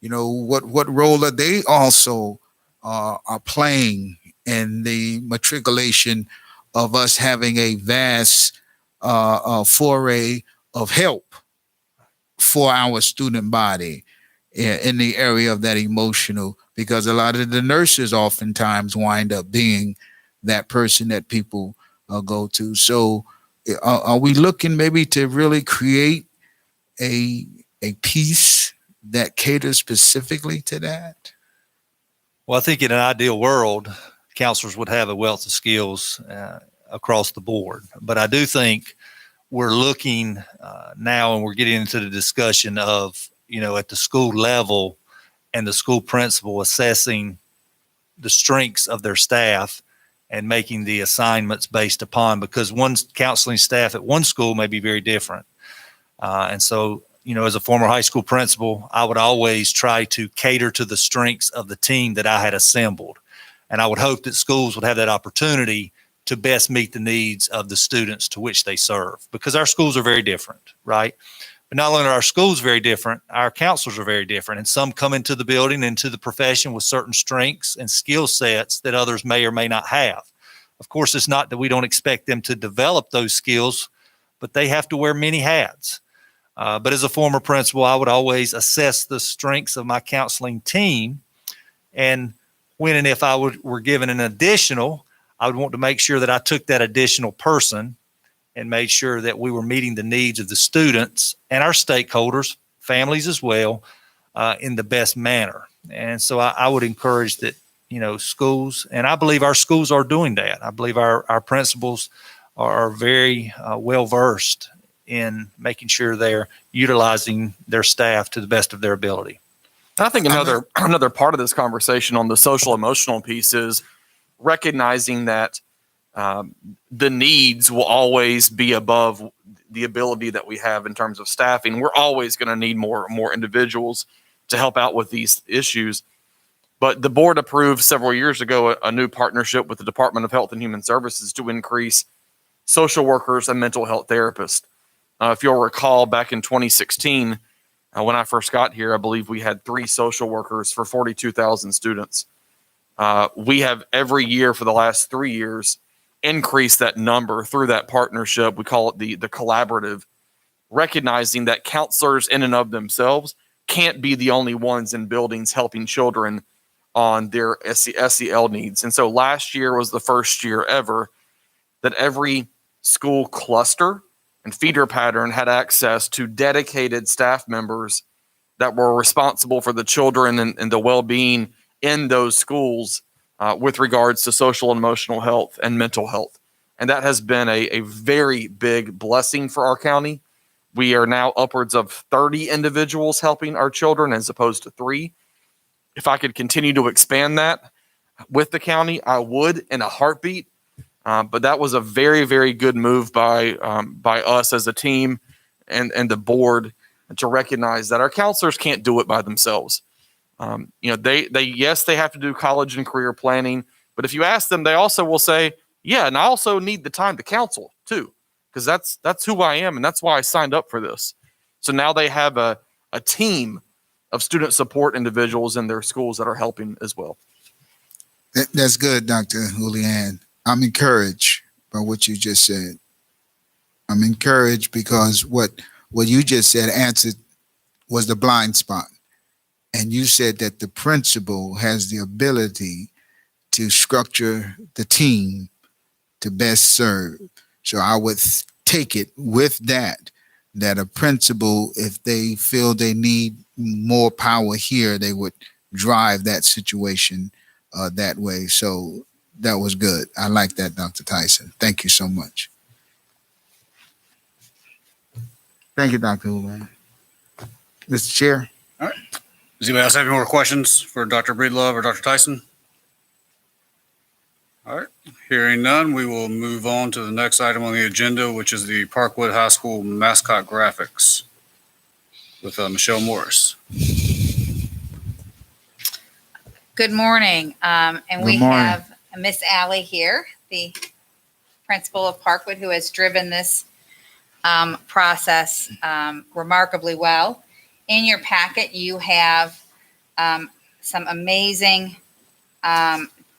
What role are they also are playing in the matriculation of us having a vast foray of help for our student body in the area of that emotional? Because a lot of the nurses oftentimes wind up being that person that people go to. So are we looking maybe to really create a piece that caters specifically to that? Well, I think in an ideal world, counselors would have a wealth of skills across the board. But I do think we're looking now, and we're getting into the discussion of, at the school level and the school principal assessing the strengths of their staff and making the assignments based upon, because one counseling staff at one school may be very different. And so, as a former high school principal, I would always try to cater to the strengths of the team that I had assembled. And I would hope that schools would have that opportunity to best meet the needs of the students to which they serve, because our schools are very different, right? But not only are our schools very different, our counselors are very different. And some come into the building, into the profession with certain strengths and skill sets that others may or may not have. Of course, it's not that we don't expect them to develop those skills, but they have to wear many hats. But as a former principal, I would always assess the strengths of my counseling team. And when and if I were given an additional, I would want to make sure that I took that additional person and made sure that we were meeting the needs of the students and our stakeholders, families as well, in the best manner. And so I would encourage that, schools, and I believe our schools are doing that. I believe our principals are very well-versed in making sure they're utilizing their staff to the best of their ability. I think another part of this conversation on the social emotional piece is recognizing that the needs will always be above the ability that we have in terms of staffing. We're always going to need more individuals to help out with these issues. But the board approved several years ago a new partnership with the Department of Health and Human Services to increase social workers and mental health therapists. If you'll recall, back in 2016, when I first got here, I believe we had 3 social workers for 42,000 students. We have every year for the last 3 years increased that number through that partnership. We call it the collaborative, recognizing that counselors in and of themselves can't be the only ones in buildings helping children on their SEL needs. And so last year was the first year ever that every school cluster and feeder pattern had access to dedicated staff members that were responsible for the children and the well-being in those schools with regards to social and emotional health and mental health. And that has been a very big blessing for our county. We are now upwards of 30 individuals helping our children as opposed to 3. If I could continue to expand that with the county, I would in a heartbeat. But that was a very, very good move by us as a team and the board to recognize that our counselors can't do it by themselves. They have to do college and career planning, but if you ask them, they also will say, yeah, and I also need the time to counsel too, because that's who I am and that's why I signed up for this. So now they have a team of student support individuals in their schools that are helping as well. That's good, Dr. Julian. I'm encouraged by what you just said. I'm encouraged because what you just said answered was the blind spot. And you said that the principal has the ability to structure the team to best serve. So I would take it with that a principal, if they feel they need more power here, they would drive that situation that way. So that was good. I like that, Dr. Tyson. Thank you so much. Thank you, Dr. Julian. Mr. Chair. Does anybody else have any more questions for Dr. Breedlove or Dr. Tyson? All right, hearing none, we will move on to the next item on the agenda, which is the Parkwood High School mascot graphics with Michelle Morris. Good morning. And we Good morning. have Miss Allie here, the principal of Parkwood, who has driven this process remarkably well. In your packet, you have some amazing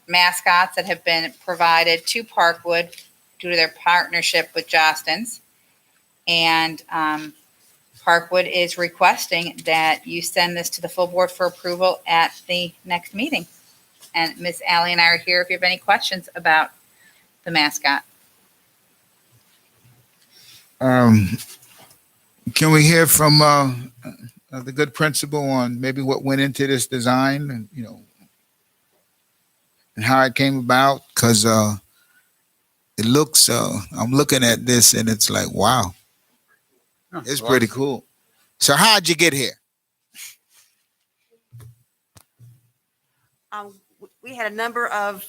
mascots that have been provided to Parkwood due to their partnership with Jostens. And Parkwood is requesting that you send this to the full board for approval at the next meeting. And Miss Allie and I are here if you have any questions about the mascot. Can we hear from the good principal on maybe what went into this design and, and how it came about? Because it looks, I'm looking at this and it's like, wow, it's pretty cool. So how'd you get here? We had a number of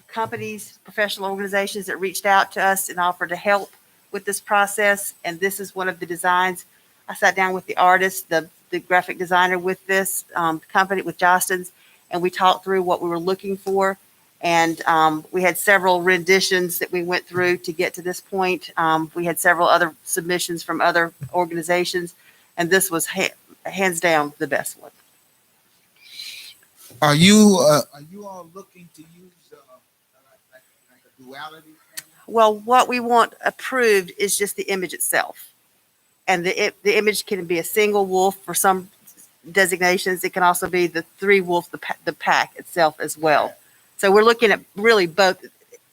companies, professional organizations that reached out to us and offered to help with this process. And this is one of the designs. I sat down with the artist, the graphic designer with this company, with Jostens, and we talked through what we were looking for. And we had several renditions that we went through to get to this point. We had several other submissions from other organizations, and this was hands down the best one. Are you all looking to use like a duality thing? Well, what we want approved is just the image itself. And the image can be a single wolf for some designations. It can also be the three wolf, the pack itself as well. So we're looking at really both.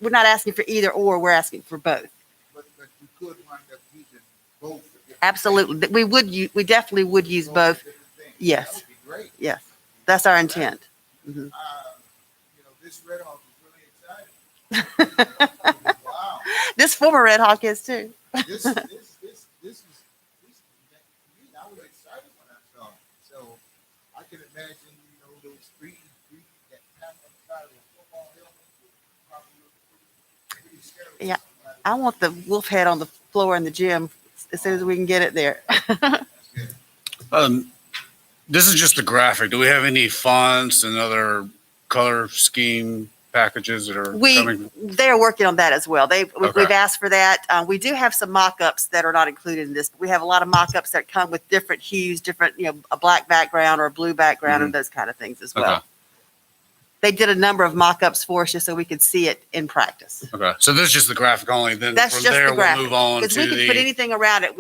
We're not asking for either or, we're asking for both. But you could wind up using both. Absolutely. We definitely would use both. Yes. That would be great. Yes. That's our intent. Mm-hmm. This Red Hawk is really exciting. Wow. This former Red Hawk is too. This is I was excited when I saw it. So I can imagine, those three that have on the side of a football helmet would probably look pretty scary. Yeah. I want the wolf head on the floor in the gym as soon as we can get it there. That's good. This is just the graphic. Do we have any fonts and other color scheme packages that are coming? They're working on that as well. Okay. We've asked for that. We do have some mock-ups that are not included in this. But we have a lot of mock-ups that come with different hues, different, a black background or a blue background and those kind of things as well. Okay. They did a number of mock-ups for us just so we could see it in practice. Okay. So this is just the graphic only. Then That's from just there the graphic. we'll move on Because to we can put anything around it,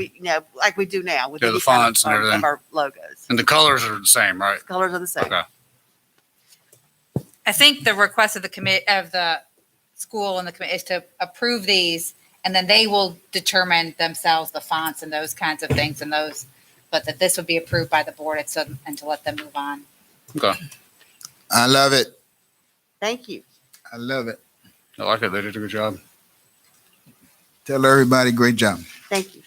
like we do now with the any kind fonts and everything. of our logos. And the colors are the same, right? Colors are the same. Okay. I think the request of the school and the committee is to approve these, and then they will determine themselves the fonts and those kinds of things but that this would be approved by the board and to let them move on. Okay. I love it. Thank you. I love it. I like it. They did a good job. Tell everybody, great job. Thank you.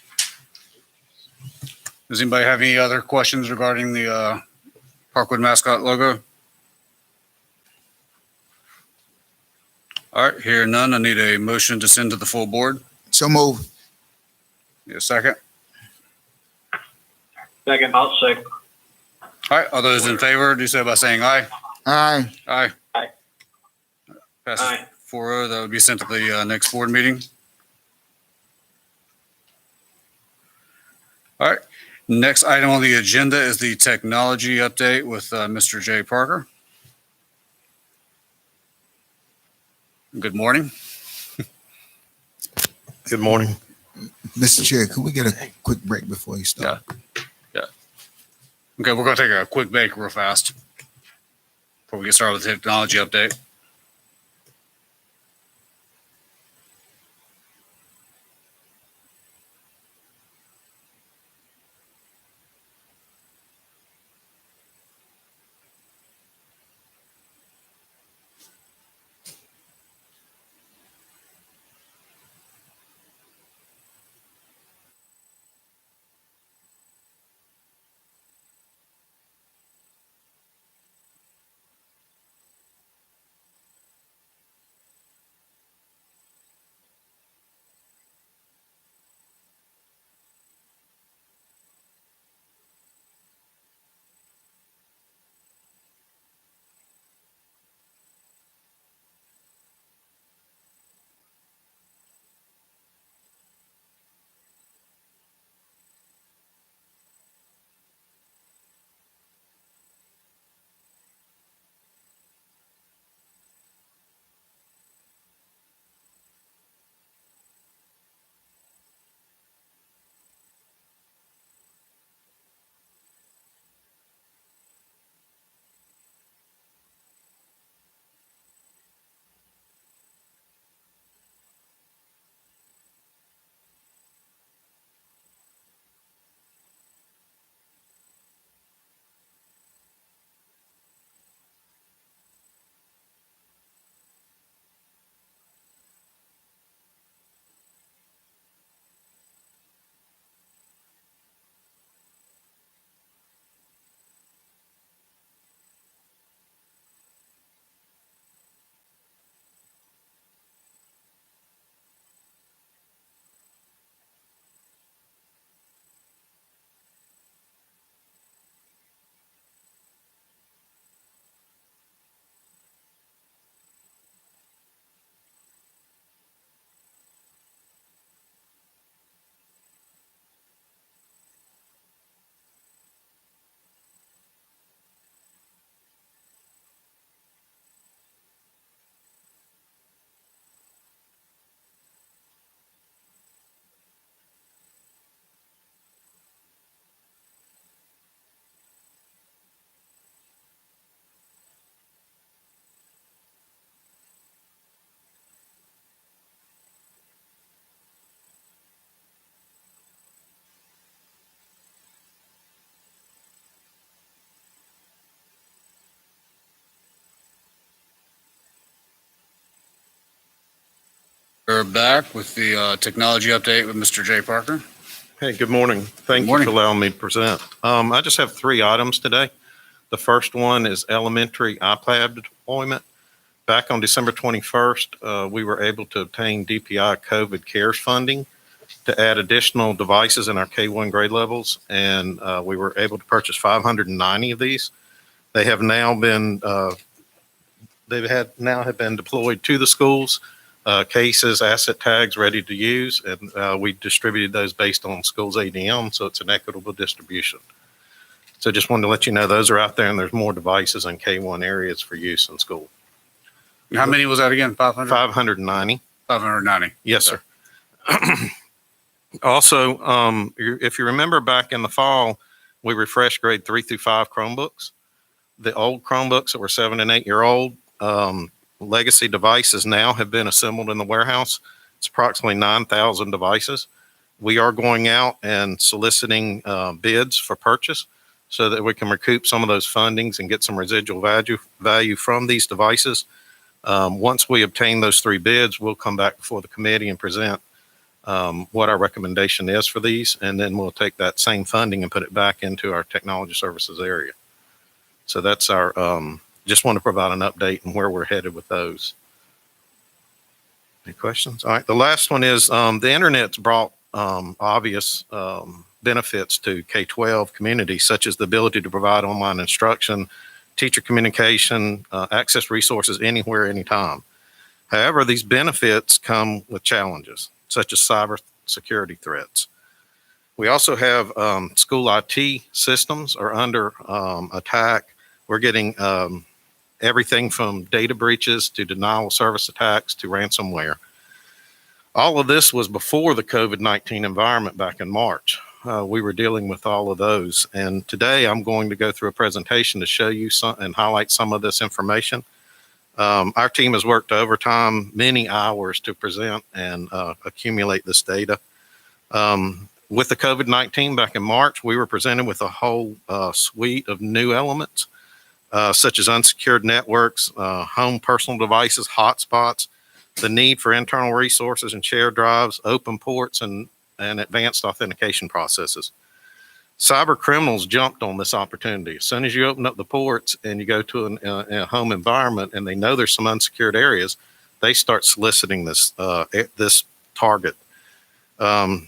Does anybody have any other questions regarding the Parkwood mascot logo? All right, here none. I need a motion to send to the full board. So move. Need a second? Second, I'll second. All right, all those in favor, do so by saying aye. Aye. Aye. Aye. Aye. Passes 4-0. That would be sent to the next board meeting. Aye. Okay. Item 6 is the 2021-2022 School District Planning Information Technology and Transportation Committee meeting. The time is 7:37. I'm going to call the All right. Next item on the agenda is the technology update with Mr. Jay Parker. Good morning. Good morning. Mr. Chair, could we get a quick break before you start? Okay, we're going to take a quick break real fast before we get started with the technology update. We're back with the technology update with Mr. Jay Parker. Hey, good morning. Thank you for allowing me to present. I just have 3 items today. The first one is elementary iPad deployment. Back on December 21st, we were able to obtain DPI COVID CARES funding to add additional devices in our K-1 grade levels, and we were able to purchase 590 of these. They have now been have been deployed to the schools. Cases, asset tags ready to use, and we distributed those based on schools ADM, so it's an equitable distribution. So just wanted to let you know those are out there, and there's more devices in K1 areas for use in school. How many was that again? 500? 590. 590. Yes, sir. Also, if you remember back in the fall, we refreshed grade 3 through 5 Chromebooks. The old Chromebooks that were 7 and 8 year old, legacy devices now have been assembled in the warehouse. It's approximately 9,000 devices. We are going out and soliciting bids for purchase so that we can recoup some of those fundings and get some residual value from these devices. Once we obtain those 3 bids, we'll come back before the committee and present what our recommendation is for these, and then we'll take that same funding and put it back into our technology services area. So that's our just want to provide an update on where we're headed with those. Any questions? All right. The last one is the internet's brought obvious benefits to K-12 communities, such as the ability to provide online instruction, teacher communication, access resources anywhere, anytime. However, these benefits come with challenges, such as cyber security threats. We also have school IT systems are under attack. We're getting everything from data breaches to denial of service attacks to ransomware. All of this was before the COVID-19 environment back in March. We were dealing with all of those. And today I'm going to go through a presentation to show you some and highlight some of this information. Our team has worked overtime, many hours to present and accumulate this data. With the COVID-19 back in March, we were presented with a whole suite of new elements, such as unsecured networks, home personal devices, hotspots, the need for internal resources and shared drives, open ports, and advanced authentication processes. Cyber criminals jumped on this opportunity. As soon as you open up the ports and you go to a home environment and they know there's some unsecured areas, they start soliciting this target.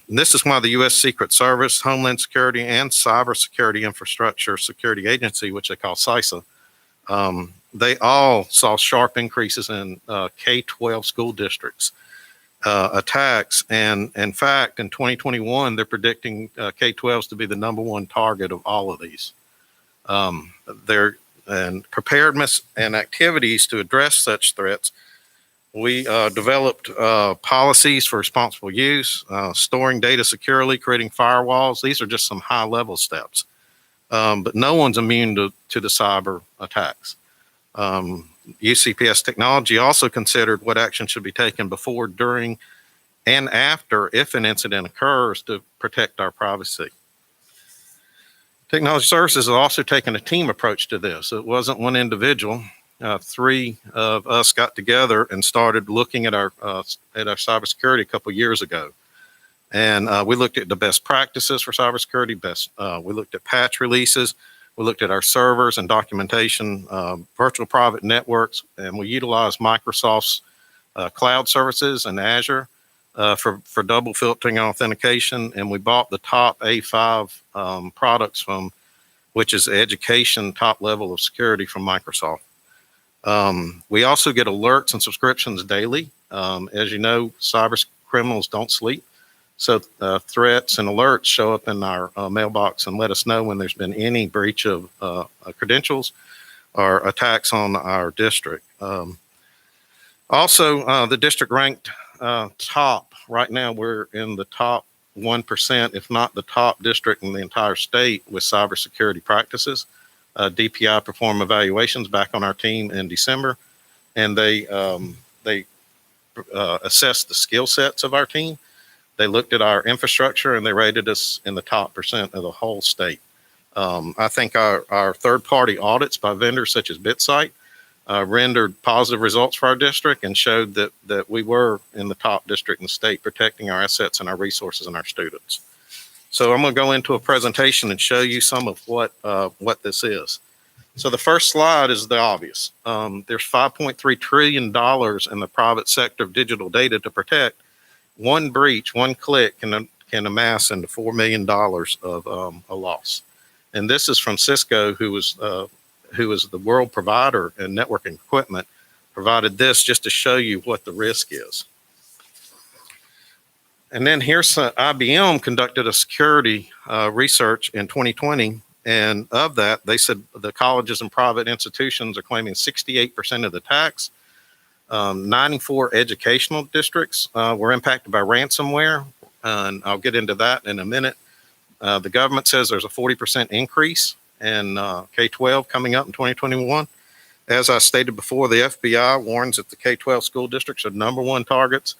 This is why the U.S. Secret Service, Homeland Security, and Cybersecurity Infrastructure Security Agency, which they call CISA, they all saw sharp increases in K-12 school districts attacks. And in fact, in 2021, they're predicting K-12s to be the #1 target of all of these. And preparedness and activities to address such threats. We developed policies for responsible use, storing data securely, creating firewalls. These are just some high-level steps. But no one's immune to the cyber attacks. UCPS technology also considered what action should be taken before, during, and after if an incident occurs to protect our privacy. Technology Services has also taken a team approach to this. It wasn't one individual. 3 of us got together and started looking at our cybersecurity a couple years ago. And we looked at the best practices for cybersecurity. We looked at patch releases. We looked at our servers and documentation, virtual private networks, and we utilized Microsoft's cloud services and Azure for double filtering and authentication. And we bought the top A5 products from, which is education top level of security from Microsoft. We also get alerts and subscriptions daily. As you know, cyber criminals don't sleep. So threats and alerts show up in our mailbox and let us know when there's been any breach of credentials or attacks on our district. Also, the district ranked top. Right now, we're in the top 1%, if not the top district in the entire state with cybersecurity practices. DPI performed evaluations back on our team in December, and they assessed the skill sets of our team. They looked at our infrastructure and they rated us in the top % of the whole state. I think our third-party audits by vendors such as BitSite rendered positive results for our district and showed that we were in the top district in the state, protecting our assets and our resources and our students. So I'm going to go into a presentation and show you some of what this is. So the first slide is the obvious. There's $5.3 trillion in the private sector of digital data to protect. One breach, one click can amass into $4 million of a loss. And this is from Cisco, who is the world provider in networking equipment, provided this just to show you what the risk is. And then here's IBM conducted a security research in 2020. And of that, they said the colleges and private institutions are claiming 68% of the attacks. 94 educational districts were impacted by ransomware, and I'll get into that in a minute. The government says there's a 40% increase in K-12 coming up in 2021. As I stated before, the FBI warns that the K-12 school districts are #1 targets,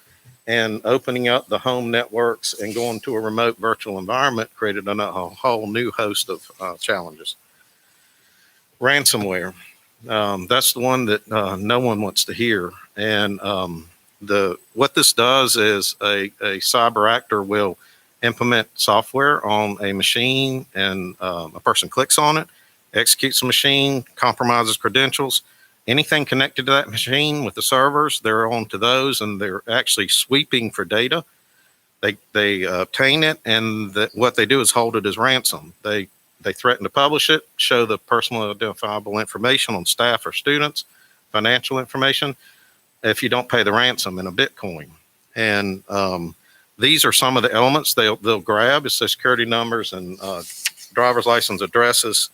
and opening up the home networks and going to a remote virtual environment created a whole new host of challenges. Ransomware. That's the one that no one wants to hear. And what this does is a cyber actor will implement software on a machine, and a person clicks on it, executes the machine, compromises credentials. Anything connected to that machine with the servers, they're on to those, and they're actually sweeping for data. They obtain it, and what they do is hold it as ransom. They threaten to publish it, show the personal identifiable information on staff or students, financial information, if you don't pay the ransom in a Bitcoin. And These are some of the elements they'll grab. It's the security numbers and driver's license addresses,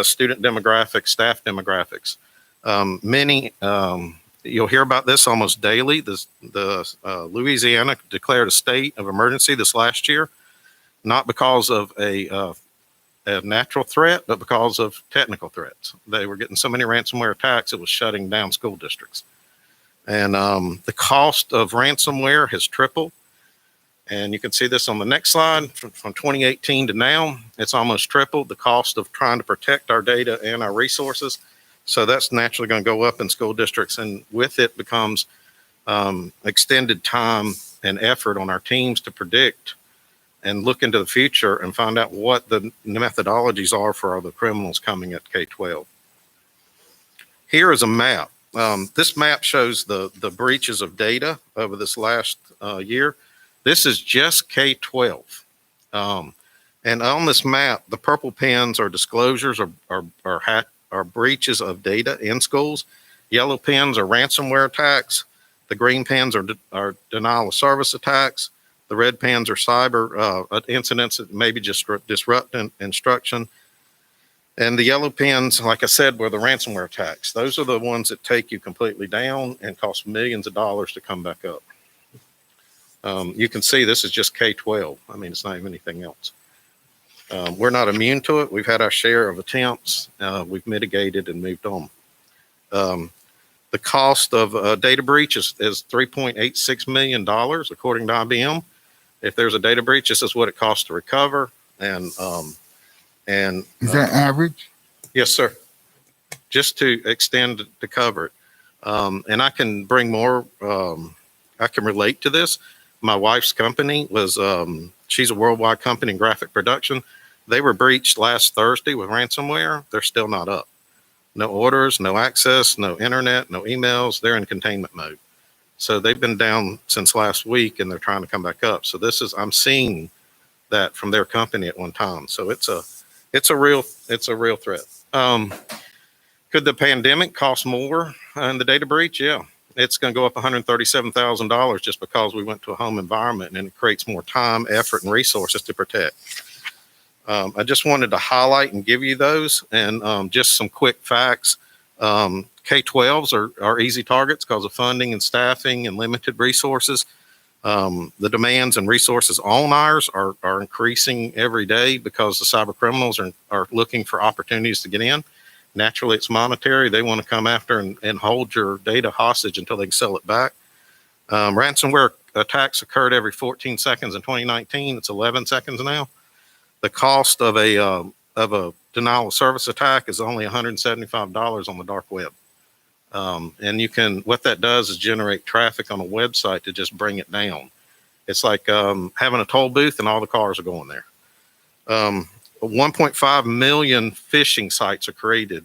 student demographics, staff demographics. You'll hear about this almost daily. Louisiana declared a state of emergency this last year, not because of a natural threat, but because of technical threats. They were getting so many ransomware attacks, it was shutting down school districts. And the cost of ransomware has tripled. And you can see this on the next slide. From 2018 to now, it's almost tripled the cost of trying to protect our data and our resources. So that's naturally going to go up in school districts. And with it becomes extended time and effort on our teams to predict and look into the future and find out what the methodologies are for the criminals coming at K-12. Here is a map. This map shows the breaches of data over this last year. This is just K-12. And on this map, the purple pins are disclosures are breaches of data in schools. Yellow pins are ransomware attacks. The green pins are denial of service attacks. The red pins are cyber incidents that maybe just disrupt instruction. And the yellow pins, like I said, were the ransomware attacks. Those are the ones that take you completely down and cost millions of dollars to come back up. You can see this is just K-12. I mean, it's not even anything else. We're not immune to it. We've had our share of attempts. We've mitigated and moved on. The cost of data breach is $3.86 million, according to IBM. If there's a data breach, this is what it costs to recover. And Is that average? Yes, sir. Just to extend to cover it. And I can bring more. I can relate to this. My wife's company was, she's a worldwide company in graphic production. They were breached last Thursday with ransomware. They're still not up. No orders, no access, no internet, no emails. They're in containment mode. So they've been down since last week and they're trying to come back up. So I'm seeing that from their company at one time. So it's a real threat. Could the pandemic cost more in the data breach? Yeah. It's going to go up $137,000 just because we went to a home environment, and it creates more time, effort, and resources to protect. I just wanted to highlight and give you those, and just some quick facts. K-12s are easy targets because of funding and staffing and limited resources. The demands and resources on ours are increasing every day because the cyber criminals are looking for opportunities to get in. Naturally, it's monetary. They want to come after and hold your data hostage until they can sell it back. Ransomware attacks occurred every 14 seconds in 2019. It's 11 seconds now. The cost of a denial of service attack is only $175 on the dark web. And what that does is generate traffic on a website to just bring it down. It's like having a toll booth and all the cars are going there. 1.5 million phishing sites are created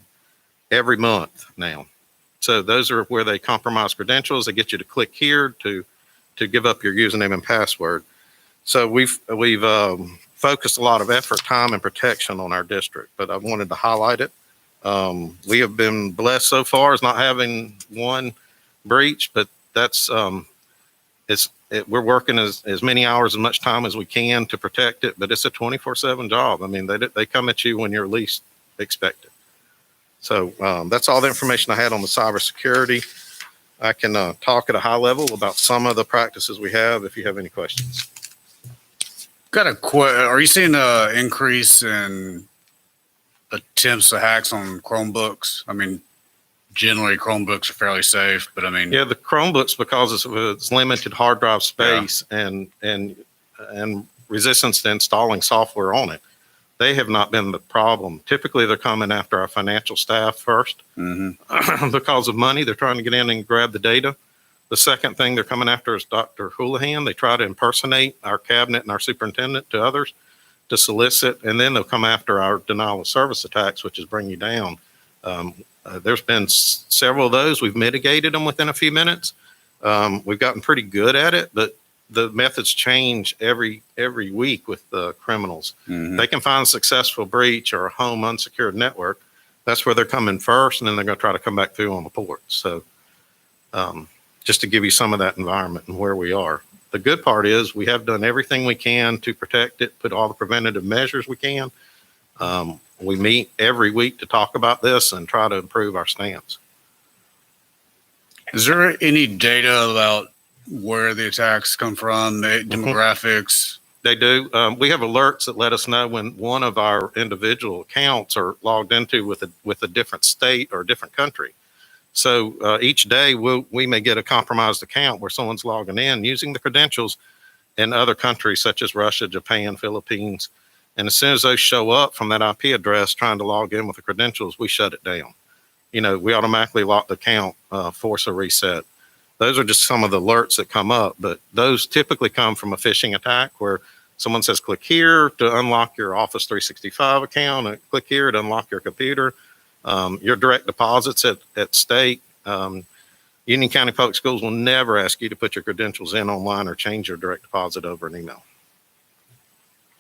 every month now. So those are where they compromise credentials. They get you to click here to give up your username and password. So we've focused a lot of effort, time, and protection on our district, but I wanted to highlight it. We have been blessed so far as not having one breach, but that's we're working as many hours, as much time as we can to protect it, but it's a 24/7 job. I mean, they come at you when you're least expected. So that's all the information I had on the cybersecurity. I can talk at a high level about some of the practices we have if you have any questions. Are you seeing an increase in attempts to hacks on Chromebooks? I mean, generally Chromebooks are fairly safe, but I mean, yeah, the Chromebooks, because it's limited hard drive space and resistance to installing software on it, they have not been the problem. Typically, they're coming after our financial staff first. Because of money. They're trying to get in and grab the data. The second thing they're coming after is Dr. Houlihan. They try to impersonate our cabinet and our superintendent to others to solicit, and then they'll come after our denial of service attacks, which is bring you down. There's been several of those. We've mitigated them within a few minutes. We've gotten pretty good at it, but the methods change every week with the criminals. They can find a successful breach or a home unsecured network. That's where they're coming first, and then they're going to try to come back through on the port. So just to give you some of that environment and where we are. the good part is we have done everything we can to protect it, put all the preventative measures we can. We meet every week to talk about this and try to improve our stance. Is there any data about where the attacks come from, the demographics? They do. We have alerts that let us know when one of our individual accounts are logged into with a different state or a different country. So each day we may get a compromised account where someone's logging in using the credentials in other countries such as Russia, Japan, Philippines. And as soon as those show up from that IP address trying to log in with the credentials, we shut it down. We automatically lock the account, force a reset. Those are just some of the alerts that come up, but those typically come from a phishing attack where someone says, click here to unlock your Office 365 account, and click here to unlock your computer. Your direct deposits at state. Union County Public Schools will never ask you to put your credentials in online or change your direct deposit over an email.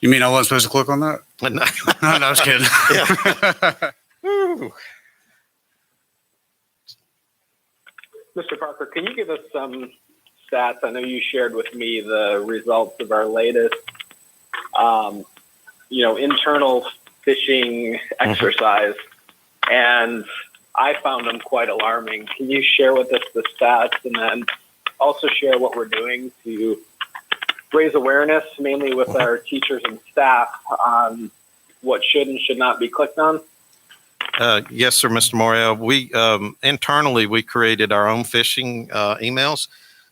You mean I wasn't supposed to click on that? No, No, I was kidding. Mr. Parker, can you give us some stats? I know you shared with me the results of our latest, internal phishing exercise, and I found them quite alarming. Can you share with us the stats and then also share what we're doing to raise awareness, mainly with our teachers and staff, on what should and should not be clicked on? Yes, sir, Mr. Morel. We internally we created our own phishing emails.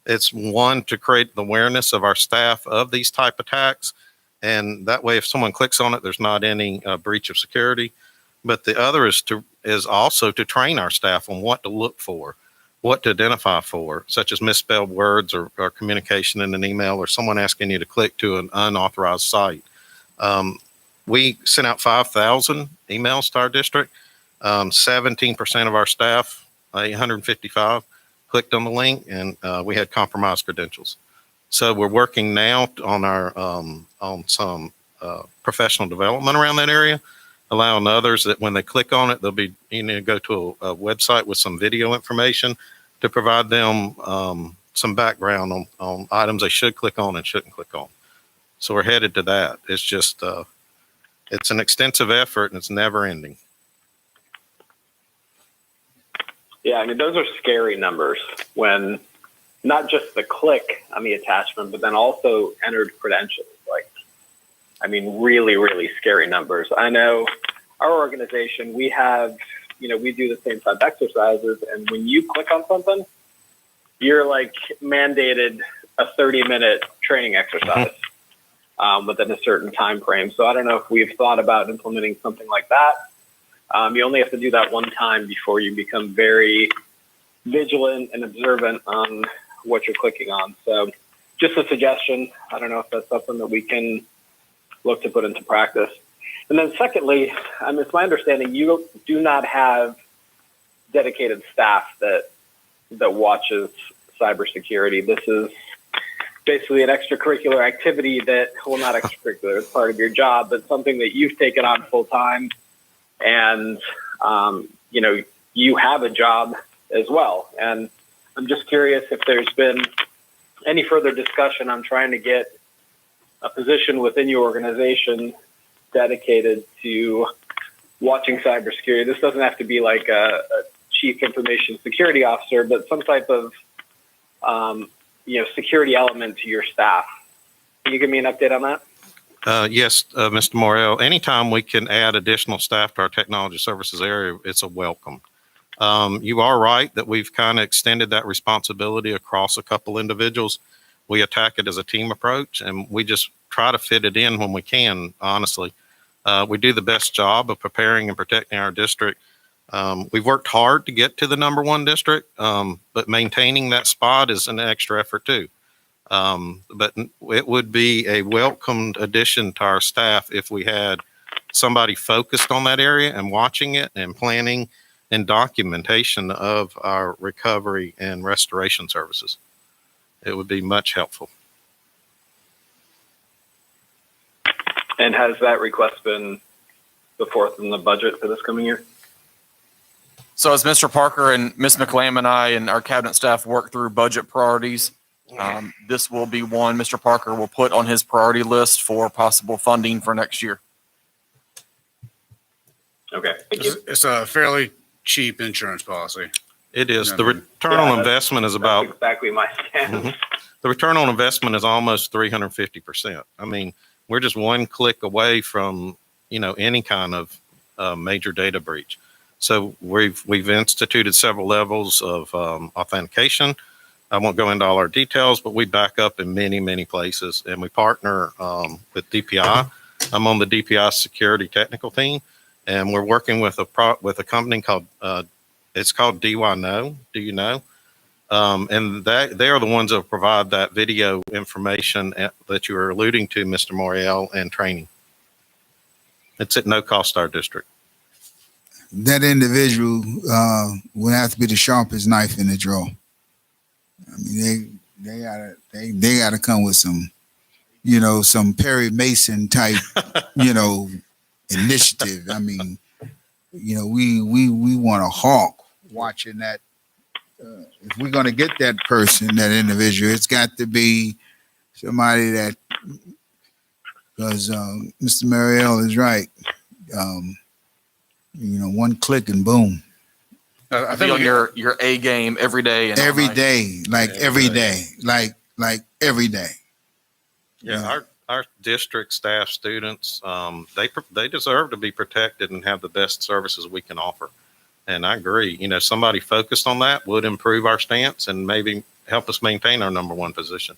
It's one to create the awareness of our staff of these type attacks, and that way, if someone clicks on it, there's not any breach of security. But the other is also to train our staff on what to look for, what to identify for, such as misspelled words or communication in an email or someone asking you to click to an unauthorized site. We sent out 5,000 emails to our district. 17% of our staff, 155, clicked on the link, and we had compromised credentials. So we're working now on our on some professional development around that area, allowing others that when they click on it, they'll be go to a website with some video information to provide them some background on items they should click on and shouldn't click on. So we're headed to that. It's just it's an extensive effort and it's never ending. Yeah, I mean, those are scary numbers when not just the click on the attachment, but then also entered credentials. Really, really scary numbers. I know our organization, we have, we do the same type of exercises, and when you click on something, you're mandated a 30-minute training exercise within a certain time frame. So I don't know if we've thought about implementing something like that. You only have to do that one time before you become very vigilant and observant on what you're clicking on. So just a suggestion. I don't know if that's something that we can look to put into practice. And then secondly, it's my understanding you do not have dedicated staff that watches cybersecurity. This is basically an extracurricular activity that, well, not extracurricular, it's part of your job, but something that you've taken on full time. And, you have a job as well. And I'm just curious if there's been any further discussion on trying to get a position within your organization dedicated to watching cybersecurity. This doesn't have to be like a chief information security officer, but some type of, security element to your staff. Can you give me an update on that? Yes, Mr. Morel. Anytime we can add additional staff to our technology services area, it's a welcome. You are right that we've kind of extended that responsibility across a couple individuals. We attack it as a team approach, and we just try to fit it in when we can, honestly. We do the best job of preparing and protecting our district. We've worked hard to get to the #1 district, but maintaining that spot is an extra effort too. But it would be a welcomed addition to our staff if we had somebody focused on that area and watching it and planning and documentation of our recovery and restoration services. It would be much helpful. And has that request been put forth in the budget for this coming year? So as Mr. Parker and Ms. McLam and I and our cabinet staff work through budget priorities, This will be one Mr. Parker will put on his priority list for possible funding for next year. Okay, thank you. It's a fairly cheap insurance policy. It is. Yeah, The I mean, return on investment is about, That's exactly my stance. Mhm. the return on investment is almost 350%. I mean, we're just one click away from, any kind of major data breach. So we've instituted several levels of authentication. I won't go into all our details, but we back up in many, many places, and we partner with DPI. I'm on the DPI security technical team, and we're working with a company called it's called DY Know. Do you know? And they are the ones that provide that video information that you were alluding to, Mr. Moriel, and training. It's at no cost to our district. That individual will have to be the sharpest knife in the drawer. I mean, they gotta come with some, some Perry Mason type, initiative. I mean, we want a hawk watching that. If we're gonna get that person, that individual, it's got to be somebody that, because Mr. Mariel is right. One click and boom. I Be think on your A game every day. And all Every night. day, like every day, like every day. Yeah, our district staff, students, they deserve to be protected and have the best services we can offer. And I agree. Somebody focused on that would improve our stance and maybe help us maintain our number one position.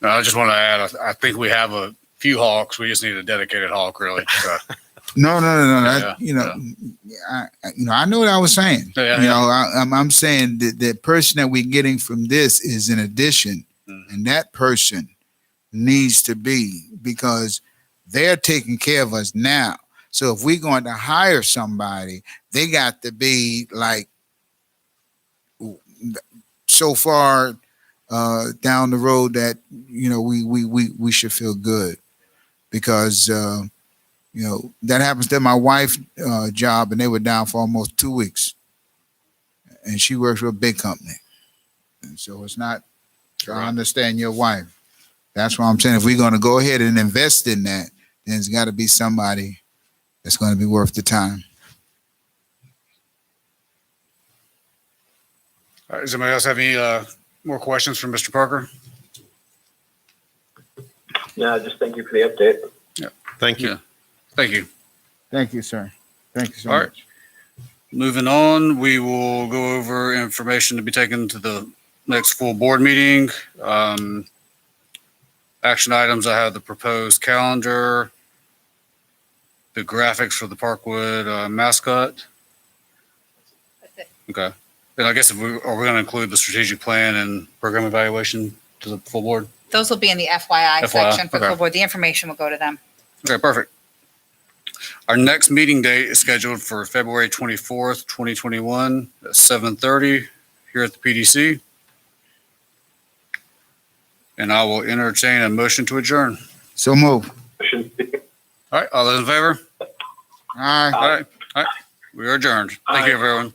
I just want to add, I think we have a few hawks. We just need a dedicated hawk, really. So, No. Yeah, I know what I was saying. Yeah. I'm saying that the person that we're getting from this is an addition, and that person needs to be, because they're taking care of us now. So if we're going to hire somebody, they got to be like so far down the road that we should feel good, because that happens to my wife's job, and they were down for almost 2 weeks, and she works for a big company, and so it's not. So I understand your wife. That's why I'm saying if we're going to go ahead and invest in that, then it's got to be somebody that's going to be worth the time. all right, does anybody else have any more questions for Mr. Parker? Yeah, just thank you for the update. Thank you. Yeah. Thank you. Thank you, sir. Thank you so All right. much. Moving on, we will go over information to be taken to the next full board meeting. Action items, I have the proposed calendar, the graphics for the Parkwood mascot. That's it. Okay. And I guess are we going to include the strategic plan and program evaluation to the full board? Those will be in the FYI section for the okay. full board. The information will go to them. Okay, perfect. Our next meeting date is scheduled for February 24th, 2021 at 7:30 here at the PDC. And I will entertain a motion to adjourn. So move. All right, all those in favor? All right. All right. We are adjourned. Thank you, everyone.